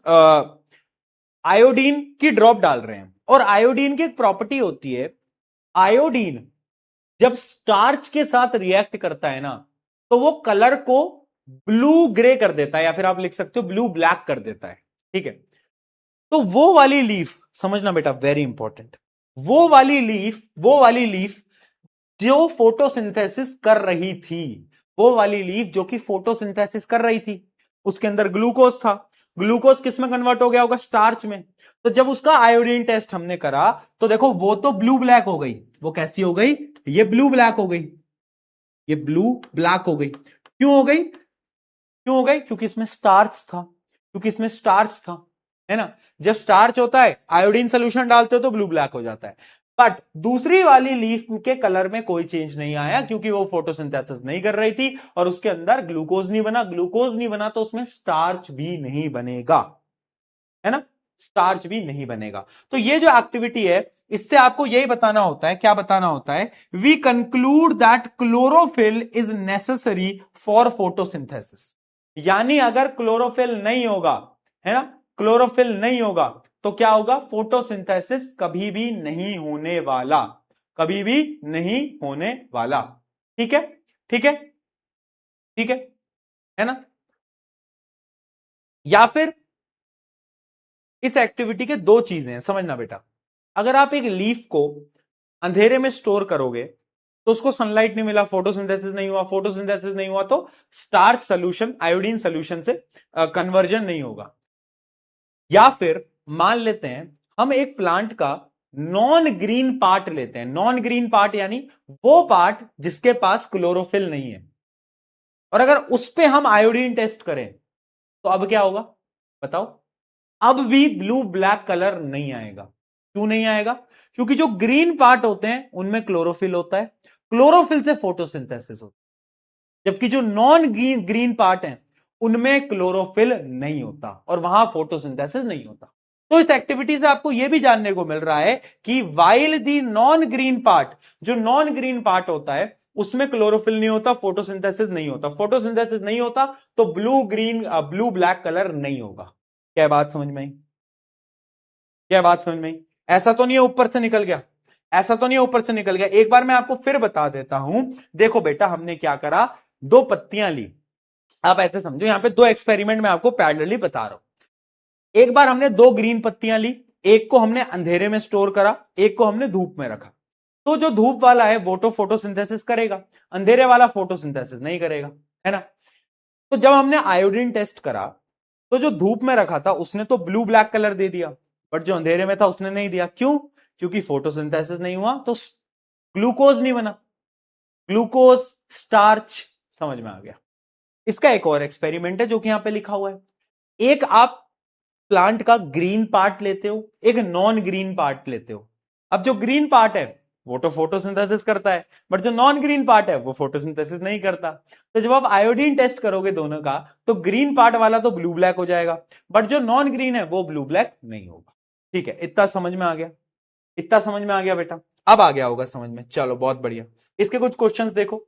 आयोडीन की ड्रॉप डाल रहे हैं, और आयोडीन की एक प्रॉपर्टी होती है, आयोडीन जब स्टार्च के साथ रिएक्ट करता है ना, तो वो कलर को ब्लू ग्रे कर देता है, या फिर आप लिख सकते हो ब्लू ब्लैक कर देता है, ठीक है। तो वो वाली लीफ समझना बेटा, वेरी इंपॉर्टेंट, वो वाली लीफ जो फोटोसिंथेसिस कर रही थी, वो वाली लीफ जो कि फोटोसिंथेसिस कर रही थी, उसके अंदर ग्लूकोज था। ग्लूकोज किस में कन्वर्ट हो गया होगा? स्टार्च में। तो जब उसका आयोडीन टेस्ट हमने करा तो देखो वो तो ब्लू ब्लैक हो गई। वो कैसी हो गई? ये ब्लू ब्लैक हो गई, ये ब्लू ब्लैक हो गई। क्यों हो गई? क्यों हो गई? क्योंकि इसमें स्टार्च था, क्योंकि इसमें स्टार्च था, है ना। जब स्टार्च होता है आयोडीन सोल्यूशन डालते हो तो ब्लू ब्लैक हो जाता है। बट दूसरी वाली लीफ के कलर में कोई चेंज नहीं आया, क्योंकि वो फोटोसिंथेसिस नहीं कर रही थी और उसके अंदर ग्लूकोज नहीं बना। ग्लूकोज नहीं बना तो उसमें स्टार्च भी नहीं बनेगा, है ना, स्टार्च भी नहीं बनेगा। तो ये जो एक्टिविटी है, इससे आपको यही बताना होता है, क्या बताना होता है, we conclude that chlorophyll is necessary for photosynthesis. यानी अगर क्लोरोफिल नहीं होगा, है ना, क्लोरोफिल नहीं होगा तो क्या होगा? फोटोसिंथेसिस कभी भी नहीं होने वाला, कभी भी नहीं होने वाला, ठीक है, ठीक है, ठीक है ना। या फिर इस एक्टिविटी के दो चीजें हैं, समझना बेटा। अगर आप एक लीफ को अंधेरे में स्टोर करोगे तो उसको सनलाइट नहीं मिला, फोटोसिंथेसिस नहीं हुआ, फोटोसिंथेसिस नहीं हुआ तो स्टार्च सोल्यूशन, आयोडीन सोल्यूशन से कन्वर्जन नहीं होगा। या फिर मान लेते हैं हम एक प्लांट का नॉन ग्रीन पार्ट लेते हैं, नॉन ग्रीन पार्ट यानी वो पार्ट जिसके पास क्लोरोफिल नहीं है, और अगर उस पे हम आयोडीन टेस्ट करें तो अब क्या होगा बताओ? अब भी ब्लू ब्लैक कलर नहीं आएगा। क्यों नहीं आएगा? क्योंकि जो ग्रीन पार्ट होते हैं उनमें क्लोरोफिल होता है, क्लोरोफिल से फोटोसिंथेसिस होता है, जबकि जो नॉन ग्रीन ग्रीन पार्ट है उनमें क्लोरोफिल नहीं होता और वहां फोटोसिंथेसिस नहीं होता। तो इस एक्टिविटी से आपको यह भी जानने को मिल रहा है कि while the non green part, जो नॉन ग्रीन पार्ट होता है उसमें क्लोरोफिल नहीं होता, फोटोसिंथेसिस नहीं होता, फोटोसिंथेसिस नहीं होता तो blue green blue black colour नहीं होगा। क्या बात समझ में आई? क्या बात समझ में आई? ऐसा तो नहीं है ऊपर से निकल गया, ऐसा तो नहीं है ऊपर से निकल गया। एक बार मैं आपको फिर बता देता हूं। देखो बेटा, हमने क्या करा, दो पत्तियां ली, आप ऐसे समझो, यहां पे दो एक्सपेरिमेंट मैं आपको पैरेलली बता रहा हूं। एक बार हमने दो ग्रीन पत्तियां ली, एक को हमने अंधेरे में स्टोर करा, एक को हमने धूप में रखा। तो जो धूप वाला है वो तो फोटोसिंथेसिस करेगा, अंधेरे वाला फोटोसिंथेसिस नहीं करेगा, है ना। तो जब हमने आयोडीन टेस्ट करा, तो जो धूप में रखा था उसने तो ब्लू ब्लैक कलर दे दिया, बट जो अंधेरे में था उसने नहीं दिया। क्यों? क्योंकि फोटोसिंथेसिस नहीं हुआ, तो ग्लूकोज नहीं बना, ग्लूकोज स्टार्च। समझ में आ गया। इसका एक और एक्सपेरिमेंट है जो कि यहां पे लिखा हुआ है। एक आप प्लांट का ग्रीन पार्ट लेते हो, एक नॉन ग्रीन पार्ट लेते हो। अब जो ग्रीन पार्ट है वो तो फोटोसिंथेसिस करता है, बट जो नॉन ग्रीन पार्ट है वो फोटोसिंथेसिस नहीं करता। तो जब आप आयोडीन टेस्ट करोगे दोनों का, तो ग्रीन पार्ट वाला तो ब्लू ब्लैक हो जाएगा, बट जो नॉन ग्रीन है वो ब्लू ब्लैक नहीं होगा। ठीक है, इतना समझ में आ गया? इतना समझ में आ गया बेटा? अब आ गया होगा समझ में, चलो बहुत बढ़िया। इसके कुछ क्वेश्चंस देखो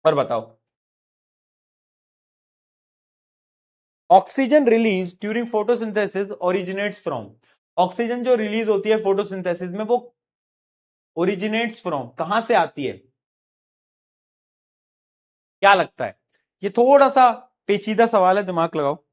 और बताओ। Oxygen release during photosynthesis originates from, oxygen जो रिलीज होती है फोटोसिंथेसिस में वो ओरिजिनेट्स फ्रॉम कहां से आती है? क्या लगता है? ये थोड़ा सा पेचीदा सवाल है, दिमाग लगाओ।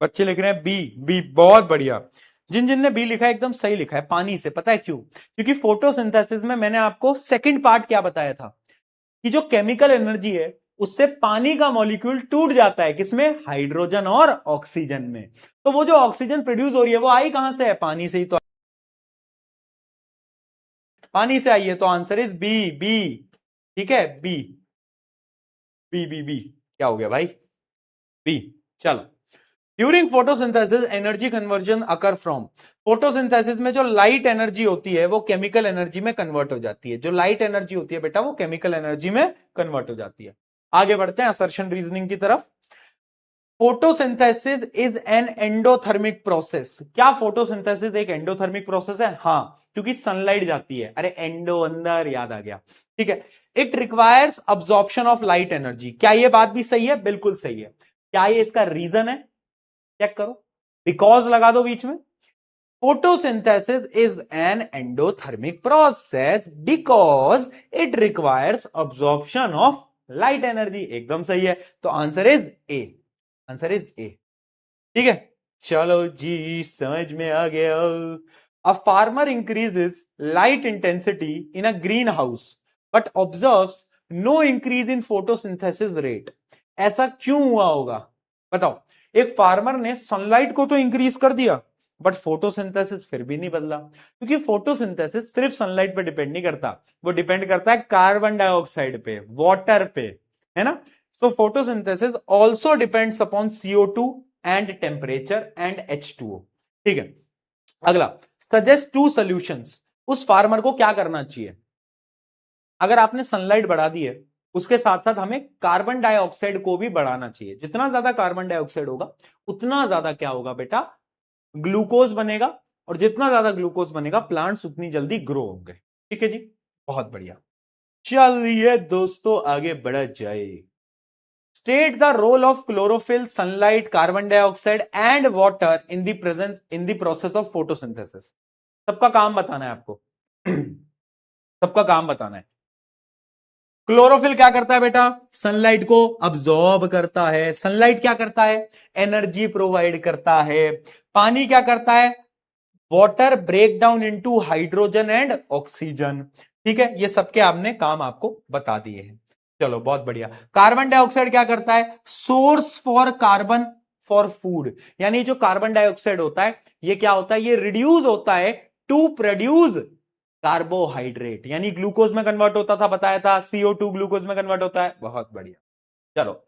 बच्चे लिख रहे हैं बी। बी बहुत बढ़िया। जिन जिन ने बी लिखा है एकदम सही लिखा है, पानी से। पता है क्यों? क्योंकि फोटोसिंथेसिस में मैंने आपको सेकंड पार्ट क्या बताया था, कि जो केमिकल एनर्जी है उससे पानी का मॉलिक्यूल टूट जाता है, किसमें? हाइड्रोजन और ऑक्सीजन में। तो वो जो ऑक्सीजन प्रोड्यूस हो रही है वो आई कहां से है? पानी से ही तो, पानी से आई है। तो आंसर इज बी, बी। ठीक है, बी, बी, बी, बी। क्या हो गया भाई? बी। चलो, during photosynthesis energy conversion occur from, photosynthesis में जो लाइट एनर्जी होती है वो केमिकल एनर्जी में कन्वर्ट हो जाती है। जो लाइट एनर्जी होती है बेटा वो केमिकल एनर्जी में कन्वर्ट हो जाती है। आगे बढ़ते हैं असर्शन रीजनिंग की तरफ। Photosynthesis is an endothermic process. क्या फोटोसिंथेसिस एक एंडोथर्मिक प्रोसेस है? हाँ, क्योंकि सनलाइट जाती है। अरे एंडो अंदर, याद आ गया। ठीक है। It requires absorption of light energy. क्या ये बात भी सही है? बिल्कुल सही है। क्या ये इसका रीजन है? चेक करो, बिकॉज लगा दो बीच में। Photosynthesis is an endothermic process because it requires absorption of light energy. एकदम सही है। तो answer is A, answer is A. ठीक है, चलो जी समझ में आ गया। A farmer increases light intensity in a green house but observes no increase in photosynthesis rate. ऐसा क्यों हुआ होगा? बताओ। एक फार्मर ने सनलाइट को तो इंक्रीज कर दिया, बट फोटोसिंथेसिस फिर भी नहीं बदला, क्योंकि फोटोसिंथेसिस सिर्फ सनलाइट पे डिपेंड नहीं करता, वो डिपेंड करता है कार्बन डाइऑक्साइड पे, वाटर पे, है ना। सो photosynthesis also depends upon CO2 and temperature and H2O। ठीक है, अगला, सजेस्ट टू सॉल्यूशंस। उस फार्मर को क्या करना चाहिए? अगर आपने सनलाइट बढ़ा दी है, उसके साथ साथ हमें कार्बन डाइऑक्साइड को भी बढ़ाना चाहिए। जितना ज्यादा कार्बन डाइऑक्साइड होगा उतना ज्यादा क्या होगा बेटा? ग्लूकोज बनेगा, और जितना ज्यादा ग्लूकोज बनेगा प्लांट्स उतनी जल्दी ग्रो होंगे। ठीक है जी, बहुत बढ़िया। चलिए दोस्तों आगे बढ़ा जाए। State the role of chlorophyll, sunlight, carbon dioxide and water in the presence in the process of photosynthesis. सबका काम बताना है आपको। सबका काम बताना है। क्लोरोफिल क्या करता है बेटा? सनलाइट को अब्सॉर्ब करता है। सनलाइट क्या करता है? एनर्जी प्रोवाइड करता है। पानी क्या करता है? Water break down into hydrogen and oxygen. ठीक है, ये सबके आपने काम आपको बता दिए हैं। चलो बहुत बढ़िया। कार्बन डाइऑक्साइड क्या करता है? Source for carbon for food. यानी जो कार्बन डाइऑक्साइड होता है ये क्या होता है? ये रिड्यूस होता है टू प्रोड्यूस कार्बोहाइड्रेट, यानी ग्लूकोज में कन्वर्ट होता था, बताया था। CO2 ग्लूकोज में कन्वर्ट होता है। बहुत बढ़िया। चलो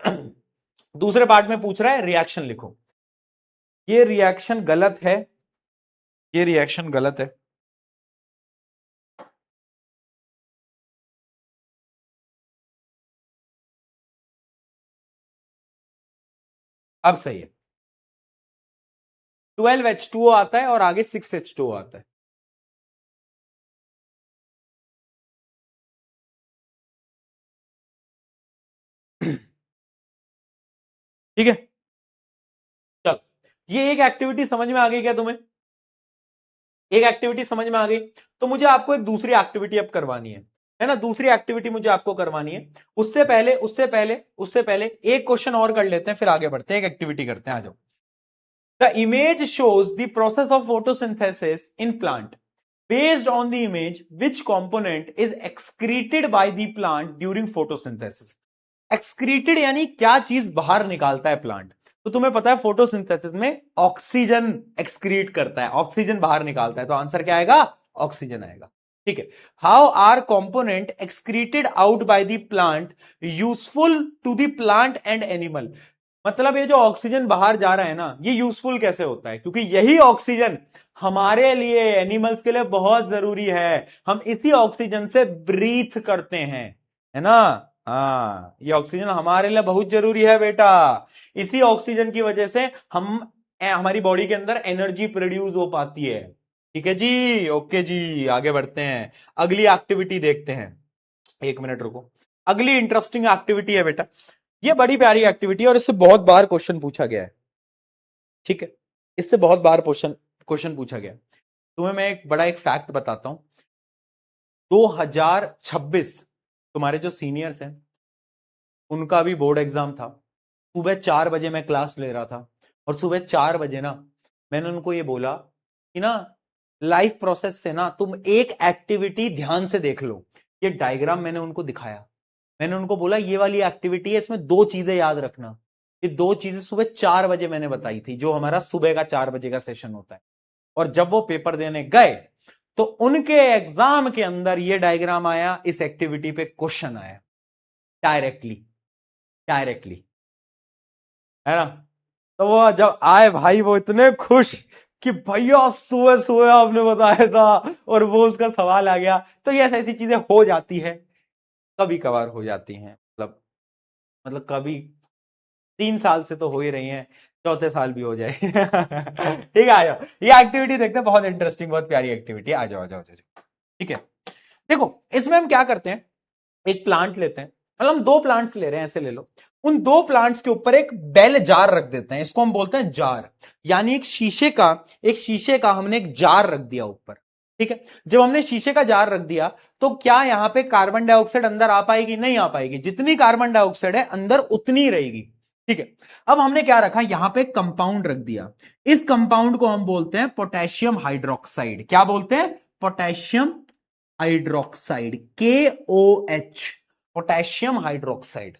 दूसरे पार्ट में पूछ रहा है रिएक्शन लिखो। ये रिएक्शन गलत है, ये रिएक्शन गलत है। अब सही है। 12H2O आता है और आगे 6H2O आता है। ठीक है, चल ये एक एक्टिविटी समझ में आ गई क्या तुम्हें? एक एक्टिविटी समझ में आ गई। तो मुझे आपको एक दूसरी एक्टिविटी अब करवानी है ना, दूसरी एक्टिविटी मुझे आपको करवानी है। उससे पहले एक क्वेश्चन और कर लेते हैं, फिर आगे बढ़ते हैं, एक एक्टिविटी करते हैं, आ जाओ। The image shows the process of photosynthesis in plant. Based on the image, which component is excreted by the plant during photosynthesis? Excreted यानी क्या चीज बाहर निकालता है प्लांट? तो तुम्हें पता है फोटोसिंथेसिस में ऑक्सीजन एक्सक्रीट करता है, ऑक्सीजन बाहर निकालता है, तो आंसर क्या आएगा? ऑक्सीजन आएगा। ठीक है, how are component excreted out by the plant useful to the plant and animal? मतलब ये जो ऑक्सीजन बाहर जा रहा है ना, ये यूजफुल कैसे होता है? क्योंकि यही ऑक्सीजन हमारे लिए, एनिमल्स के लिए बहुत जरूरी है। हम इसी ऑक्सीजन से ब्रीथ करते हैं, है ना? हाँ, ये ऑक्सीजन हमारे लिए बहुत जरूरी है बेटा। इसी ऑक्सीजन की वजह से हमारी बॉडी के अंदर एनर्जी प्रोड्यूस हो पाती है। ठीक है जी, ओके जी, आगे बढ़ते हैं, अगली एक्टिविटी देखते हैं। एक मिनट रुको, अगली इंटरेस्टिंग एक्टिविटी है बेटा, ये बड़ी प्यारी एक्टिविटी है और इससे बहुत बार क्वेश्चन पूछा गया है। ठीक है, इससे बहुत बार क्वेश्चन पूछा गया। तुम्हें मैं एक फैक्ट बताता हूं। 2026 तुम्हारे जो सीनियर्स हैं उनका भी बोर्ड एग्जाम था। सुबह 4 बजे मैं क्लास ले रहा था और सुबह 4 बजे ना मैंने उनको ये बोला कि ना लाइफ प्रोसेस से ना तुम एक एक्टिविटी ध्यान से देख लो। ये डायग्राम मैंने उनको दिखाया, मैंने उनको बोला ये वाली एक्टिविटी है, इसमें 2 चीजें याद रखना। ये 2 चीजें सुबह 4 बजे मैंने बताई थी, जो हमारा सुबह का 4 बजे का सेशन होता है। और जब वो पेपर देने गए तो उनके एग्जाम के अंदर ये डायग्राम आया, इस एक्टिविटी पे क्वेश्चन आया डायरेक्टली है ना। तो वो जब आए भाई, वो इतने खुश कि भैया सुबह सुबह आपने बताया था, और वो उसका सवाल आ गया। तो ये ऐसी चीजें हो जाती है, कभी कभार हो जाती हैं, मतलब कभी 3 साल से तो हो ही रही हैं, चौथे साल भी हो जाए। ठीक है, आ जाओ, ये एक्टिविटी देखते हैं, बहुत इंटरेस्टिंग, बहुत प्यारी एक्टिविटी। आ जाओ आ जाओ आ जाओ। ठीक है, देखो इसमें हम क्या करते हैं, एक प्लांट लेते हैं, मतलब हम 2 प्लांट्स ले रहे हैं, ऐसे ले लो। उन 2 प्लांट्स के ऊपर एक बेल जार रख देते हैं, इसको हम बोलते हैं जार। यानी एक शीशे का हमने एक जार रख दिया ऊपर। ठीक है, जब हमने शीशे का जार रख दिया तो क्या यहां पे कार्बन डाइऑक्साइड अंदर आ पाएगी? नहीं आ पाएगी। जितनी कार्बन डाइऑक्साइड है अंदर उतनी रहेगी। ठीक है, अब हमने क्या रखा, यहां पे कंपाउंड रख दिया। इस कंपाउंड को हम बोलते हैं पोटेशियम हाइड्रोक्साइड। क्या बोलते हैं? Potassium hydroxide, KOH, potassium hydroxide.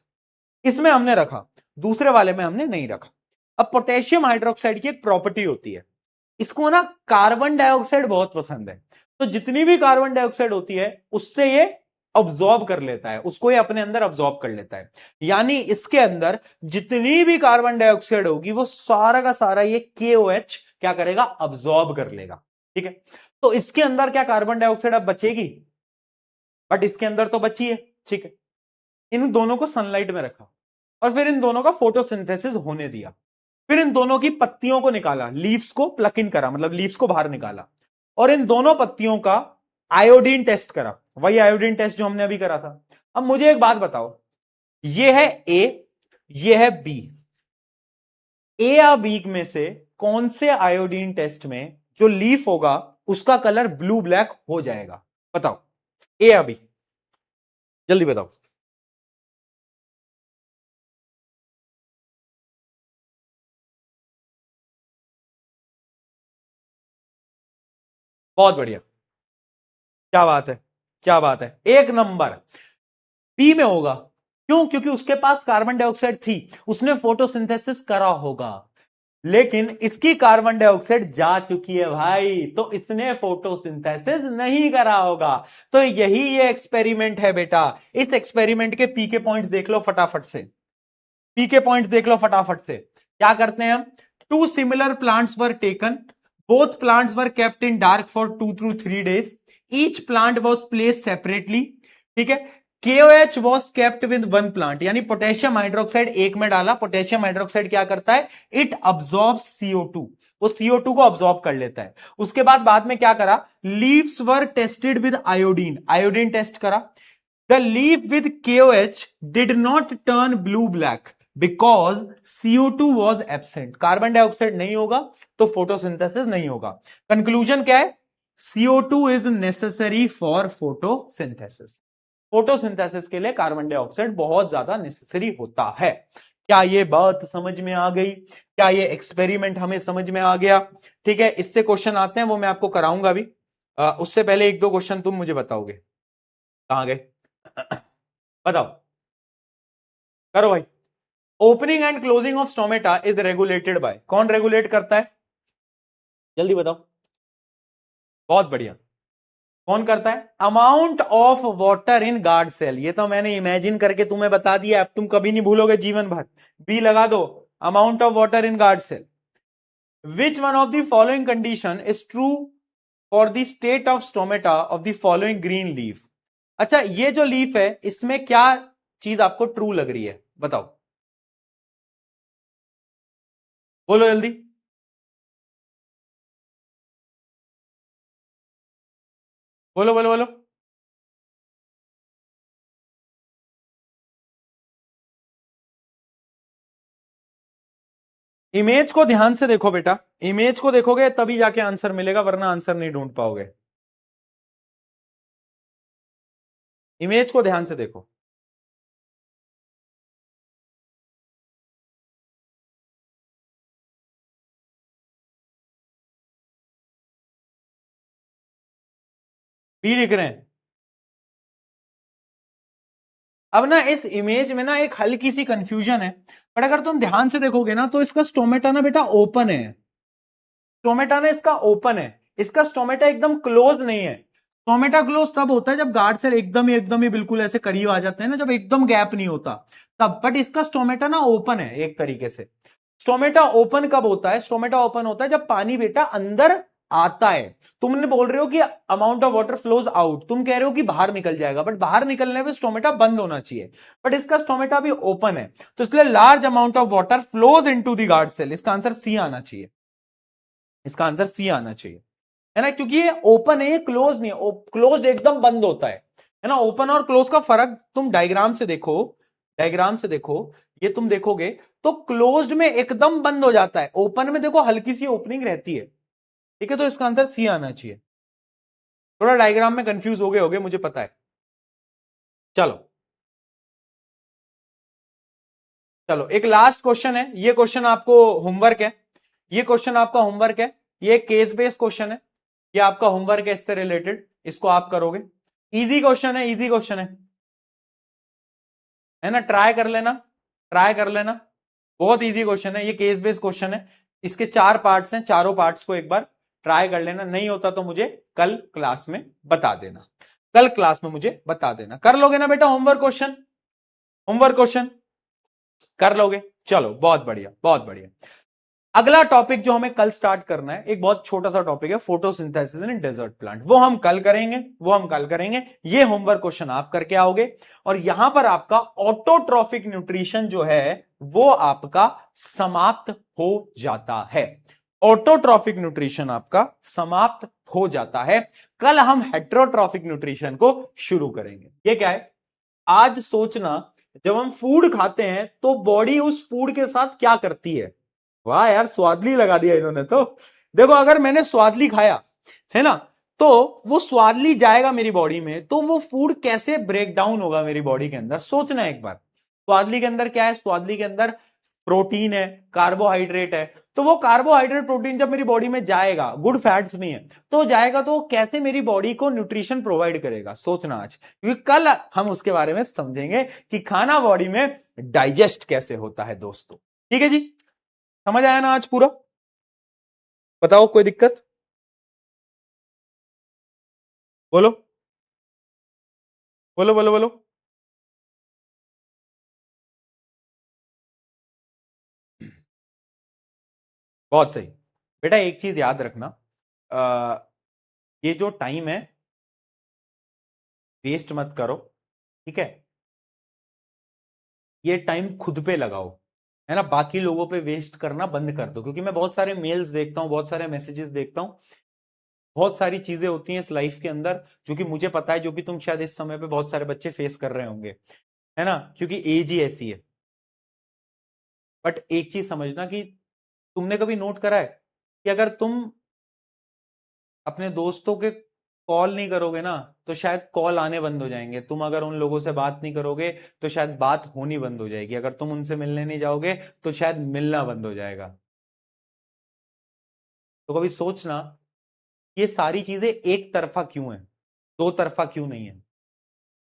इसमें हमने रखा, दूसरे वाले में हमने नहीं रखा। अब पोटेशियम हाइड्रोक्साइड की एक प्रॉपर्टी होती है, इसको ना कार्बन डाइऑक्साइड बहुत पसंद है। तो जितनी भी कार्बन डाइऑक्साइड होती है उससे ये अब्सॉर्ब कर लेता है, उसको ये अपने अंदर अब्सॉर्ब कर लेता है। यानी इसके अंदर जितनी भी कार्बन डाइऑक्साइड होगी वो सारा का सारा ये KOH क्या करेगा? अब्सॉर्ब कर लेगा। ठीक है, तो इसके अंदर क्या कार्बन डाइऑक्साइड अब बचेगी? बट इसके अंदर तो बची है। ठीक है, इन दोनों को सनलाइट में रखा और फिर इन दोनों का फोटोसिंथेसिस होने दिया। फिर इन दोनों की पत्तियों को निकाला, लीव्स को प्लक इन करा, मतलब लीव्स को बाहर निकाला, और इन दोनों पत्तियों का आयोडीन टेस्ट करा, वही आयोडीन टेस्ट जो हमने अभी करा था। अब मुझे एक बात बताओ, ये है ए, ये है बी, ए या बी में से कौन से आयोडीन टेस्ट में जो लीफ होगा उसका कलर ब्लू ब्लैक हो जाएगा? बताओ, ए या बी, जल्दी बताओ। बहुत बढ़िया, क्या बात है, क्या बात है, एक नंबर। बी में होगा, क्यों? क्योंकि उसके पास कार्बन डाइऑक्साइड थी, उसने फोटोसिंथेसिस करा होगा। लेकिन इसकी कार्बन डाइऑक्साइड जा चुकी है भाई, तो इसने फोटोसिंथेसिस नहीं करा होगा। तो यही ये एक्सपेरिमेंट है बेटा। इस एक्सपेरिमेंट के पी के पॉइंट्स देख लो फटाफट से, पी के पॉइंट्स देख लो फटाफट से। क्या करते हैं हम? 2 similar plants were taken, both plants were kept in dark for 2 to 3 days, each plant was place separately. ठीक है, KOH was kept with 1 plant, यानी पोटेशियम हाइड्रोक्साइड एक में डाला। पोटेशियम हाइड्रोक्साइड क्या करता है? इट अब्सॉर्ब्स CO2, वो CO2 को अब्सॉर्ब कर लेता है। उसके बाद में क्या करा? Leaves were tested with iodine, iodine test करा। The leaf with KOH did not turn blue black, because CO2 was absent, carbon dioxide नहीं होगा तो फोटोसिंथेसिस नहीं होगा। कंक्लूजन क्या है? CO2 is necessary for photosynthesis. Photosynthesis के लिए कार्बन डाइऑक्साइड बहुत ज्यादा नेसेसरी होता है। क्या ये बात समझ में आ गई? क्या ये एक्सपेरिमेंट हमें समझ में आ गया? ठीक है, इससे क्वेश्चन आते हैं, वो मैं आपको कराऊंगा भी। उससे पहले एक दो क्वेश्चन तुम मुझे बताओगे। कहां गए? बताओ, करो भाई। Opening and closing of stomata is regulated by, कौन रेगुलेट करता है? जल्दी बताओ। बहुत बढ़िया, कौन करता है? Amount of water in guard cell. ये तो मैंने इमेजिन करके तुम्हें बता दिया, अब तुम कभी नहीं भूलोगे जीवन भर। बी लगा दो, amount of water in guard cell. Which one of the following condition is true for the state of stomata of the following green leaf? अच्छा, ये जो लीफ है इसमें क्या चीज आपको ट्रू लग रही है, बताओ, बोलो जल्दी। बोलो बोलो बोलो। इमेज को ध्यान से देखो बेटा, इमेज को देखोगे तभी जाके आंसर मिलेगा, वरना आंसर नहीं ढूंढ पाओगे। इमेज को ध्यान से देखो। बी लिख रहे हैं। अब ना इस इमेज में ना एक हल्की सी कंफ्यूजन है, पर अगर तुम ध्यान से देखोगे ना तो इसका स्टोमेटा ना बेटा ओपन है। स्टोमेटा ना इसका ओपन है, इसका स्टोमेटा एकदम क्लोज नहीं है। स्टोमेटा क्लोज तब होता है जब गार्ड सेल एकदम ही बिल्कुल ऐसे करीब आ जाते हैं ना, जब एकदम गैप नहीं होता तब। बट इसका स्टोमेटा ना ओपन है एक तरीके से। स्टोमेटा ओपन कब होता है? स्टोमेटा ओपन होता है जब पानी बेटा अंदर आता है। तुमने बोल रहे हो कि amount of water flows out, तुम कह रहे हो कि बाहर निकल जाएगा, बट बाहर निकलने में स्टोमेटा बंद होना चाहिए। बट इसका स्टोमेटा भी ओपन है, तो इसलिए large amount of water flows into the guard cell. इसका आंसर सी आना चाहिए, इसका आंसर सी आना चाहिए, है ना, क्योंकि ये ओपन है, ये क्लोज नहीं है। क्लोज एकदम बंद होता है ना। ओपन और क्लोज का फर्क तुम डायग्राम से देखो, डायग्राम से देखो, ये तुम देखोगे तो क्लोज्ड में एकदम बंद हो जाता है, ओपन में देखो हल्की सी ओपनिंग रहती है। ठीक है, तो इसका आंसर सी आना चाहिए। थोड़ा डायग्राम में कंफ्यूज हो गए होगे, मुझे पता है। चलो चलो, एक लास्ट क्वेश्चन है, ये क्वेश्चन आपको होमवर्क है, ये क्वेश्चन आपका होमवर्क है। ये केस बेस्ड क्वेश्चन है, ये आपका होमवर्क है इससे रिलेटेड, इसको आप करोगे। इजी क्वेश्चन है, इजी क्वेश्चन है ना, ट्राई कर लेना, ट्राई कर लेना। बहुत इजी क्वेश्चन है, ये केस बेस्ड क्वेश्चन है। इसके 4 पार्ट्स हैं, चारों पार्ट्स को एक बार ट्राई कर लेना। नहीं होता तो मुझे कल क्लास में बता देना, कल क्लास में मुझे बता देना। कर लोगे ना बेटा होमवर्क क्वेश्चन? होमवर्क क्वेश्चन कर लोगे? चलो बहुत बढ़िया, बहुत बढ़िया। अगला टॉपिक जो हमें कल स्टार्ट करना है, एक बहुत छोटा सा टॉपिक है, फोटोसिंथेसिस इन डेजर्ट प्लांट। वो हम कल करेंगे, वो हम कल करेंगे। ये होमवर्क क्वेश्चन आप करके आओगे, और यहां पर आपका ऑटोट्रॉफिक न्यूट्रिशन जो है वो आपका समाप्त हो जाता है। ऑटोट्रॉफिक न्यूट्रिशन आपका समाप्त हो जाता है। कल हम हेट्रोट्रॉफिक न्यूट्रिशन को शुरू करेंगे। ये क्या है? आज सोचना, जब हम फूड खाते हैं तो बॉडी उस फूड के साथ क्या करती है। वाह यार, स्वादली लगा दिया इन्होंने तो। देखो, अगर मैंने स्वादली खाया है ना, तो वो स्वादली जाएगा मेरी बॉडी में, तो वो फूड कैसे ब्रेक डाउन होगा मेरी बॉडी के अंदर, सोचना एक बार। स्वादली के अंदर क्या है? स्वादली के अंदर प्रोटीन है, कार्बोहाइड्रेट है। तो वो कार्बोहाइड्रेट प्रोटीन जब मेरी बॉडी में जाएगा, गुड फैट्स भी है, तो जाएगा तो कैसे मेरी बॉडी को न्यूट्रिशन प्रोवाइड करेगा, सोचना आज, क्योंकि कल हम उसके बारे में समझेंगे कि खाना बॉडी में डाइजेस्ट कैसे होता है दोस्तों। ठीक है जी, समझ आया ना आज पूरा? बताओ, कोई दिक्कत? बोलो बोलो बोलो बोलो। बहुत सही बेटा, एक चीज याद रखना, आ, ये जो टाइम है वेस्ट मत करो, ठीक है? ये टाइम खुद पे लगाओ, है ना, बाकी लोगों पे वेस्ट करना बंद कर दो। क्योंकि मैं बहुत सारे मेल्स देखता हूं, बहुत सारे मैसेजेस देखता हूं, बहुत सारी चीजें होती हैं इस लाइफ के अंदर जो कि मुझे पता है, जो कि तुम शायद इस समय पे बहुत सारे बच्चे फेस कर रहे होंगे, है ना, क्योंकि एज ही ऐसी है। बट एक चीज समझना कि तुमने कभी नोट करा है कि अगर तुम अपने दोस्तों के कॉल नहीं करोगे ना तो शायद कॉल आने बंद हो जाएंगे, तुम अगर उन लोगों से बात नहीं करोगे तो शायद बात होनी बंद हो जाएगी, अगर तुम उनसे मिलने नहीं जाओगे तो शायद मिलना बंद हो जाएगा। तो कभी सोचना ये सारी चीजें एक तरफा क्यों है, दो तरफा क्यों नहीं है।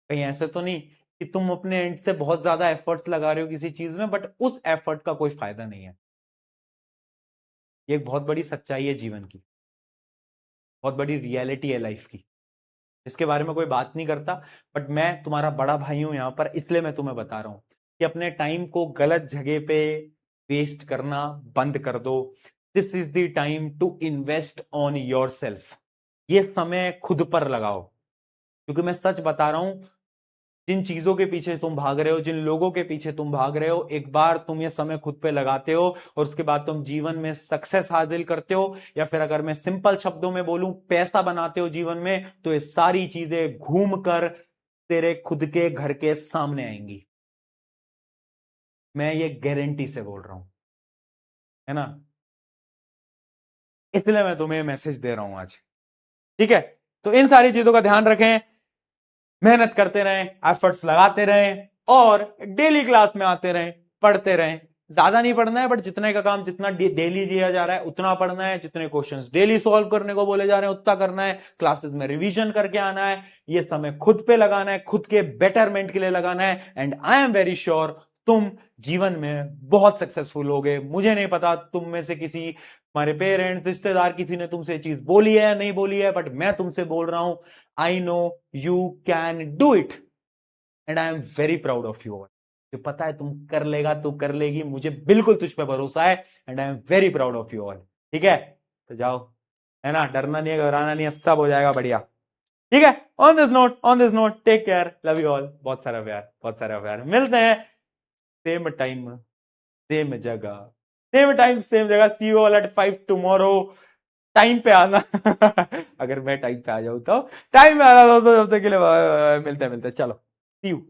कहीं ऐसे तो नहीं कि तुम अपने एंड से बहुत ज्यादा एफर्ट्स लगा रहे हो किसी चीज में बट उस एफर्ट का कोई फायदा नहीं है। ये एक बहुत बड़ी सच्चाई है जीवन की, बहुत बड़ी रियलिटी है लाइफ की, जिसके बारे में कोई बात नहीं करता। बट मैं तुम्हारा बड़ा भाई हूं यहां पर, इसलिए मैं तुम्हें बता रहा हूं कि अपने टाइम को गलत जगह पे वेस्ट करना बंद कर दो। This is the time to invest on your self. ये समय खुद पर लगाओ, क्योंकि मैं सच बता रहा हूं, जिन चीजों के पीछे तुम भाग रहे हो, जिन लोगों के पीछे तुम भाग रहे हो, एक बार तुम ये समय खुद पे लगाते हो और उसके बाद तुम जीवन में सक्सेस हासिल करते हो, या फिर अगर मैं सिंपल शब्दों में बोलूं पैसा बनाते हो जीवन में, तो ये सारी चीजें घूम कर तेरे खुद के घर के सामने आएंगी। मैं ये गारंटी से बोल रहा हूं, है ना। इसलिए मैं तुम्हें मैसेज दे रहा हूं आज, ठीक है। तो इन सारी चीजों का ध्यान रखें, मेहनत करते रहें, एफर्ट्स लगाते रहें और डेली क्लास में आते रहें, पढ़ते रहें। ज्यादा नहीं पढ़ना है बट जितने का काम जितना डेली दिया जा रहा है उतना पढ़ना है, जितने क्वेश्चंस डेली सॉल्व करने को बोले जा रहे हैं उतना करना है, क्लासेस में रिवीजन करके आना है, ये समय खुद पे लगाना है, खुद के बेटरमेंट के लिए लगाना है। And I am very sure तुम जीवन में बहुत सक्सेसफुल होगे। मुझे नहीं पता तुम में से किसी, हमारे पेरेंट्स, रिश्तेदार, किसी ने तुमसे चीज बोली है या नहीं बोली है, बट मैं तुमसे बोल रहा हूं, I know you can do it and I am very proud of you. जो पता है तुम कर लेगा, तू कर लेगी, मुझे बिल्कुल तुझ पे भरोसा है and I am very proud of you all. ठीक है, तो जाओ, है ना, डरना नहीं है, घबराना नहीं है, सब हो जाएगा बढ़िया। ठीक है, on this note take care, love you all, बहुत सारा प्यार, बहुत सारा प्यार। मिलते हैं सेम टाइम सेम जगह, सेम टाइम सेम जगह, see you all at 5 tomorrow. Time पे आना अगर मैं टाइम पे आ जाऊं तो, टाइम पे आना दोस्तों। जब तक के लिए मिलते हैं, चलो, सी यू।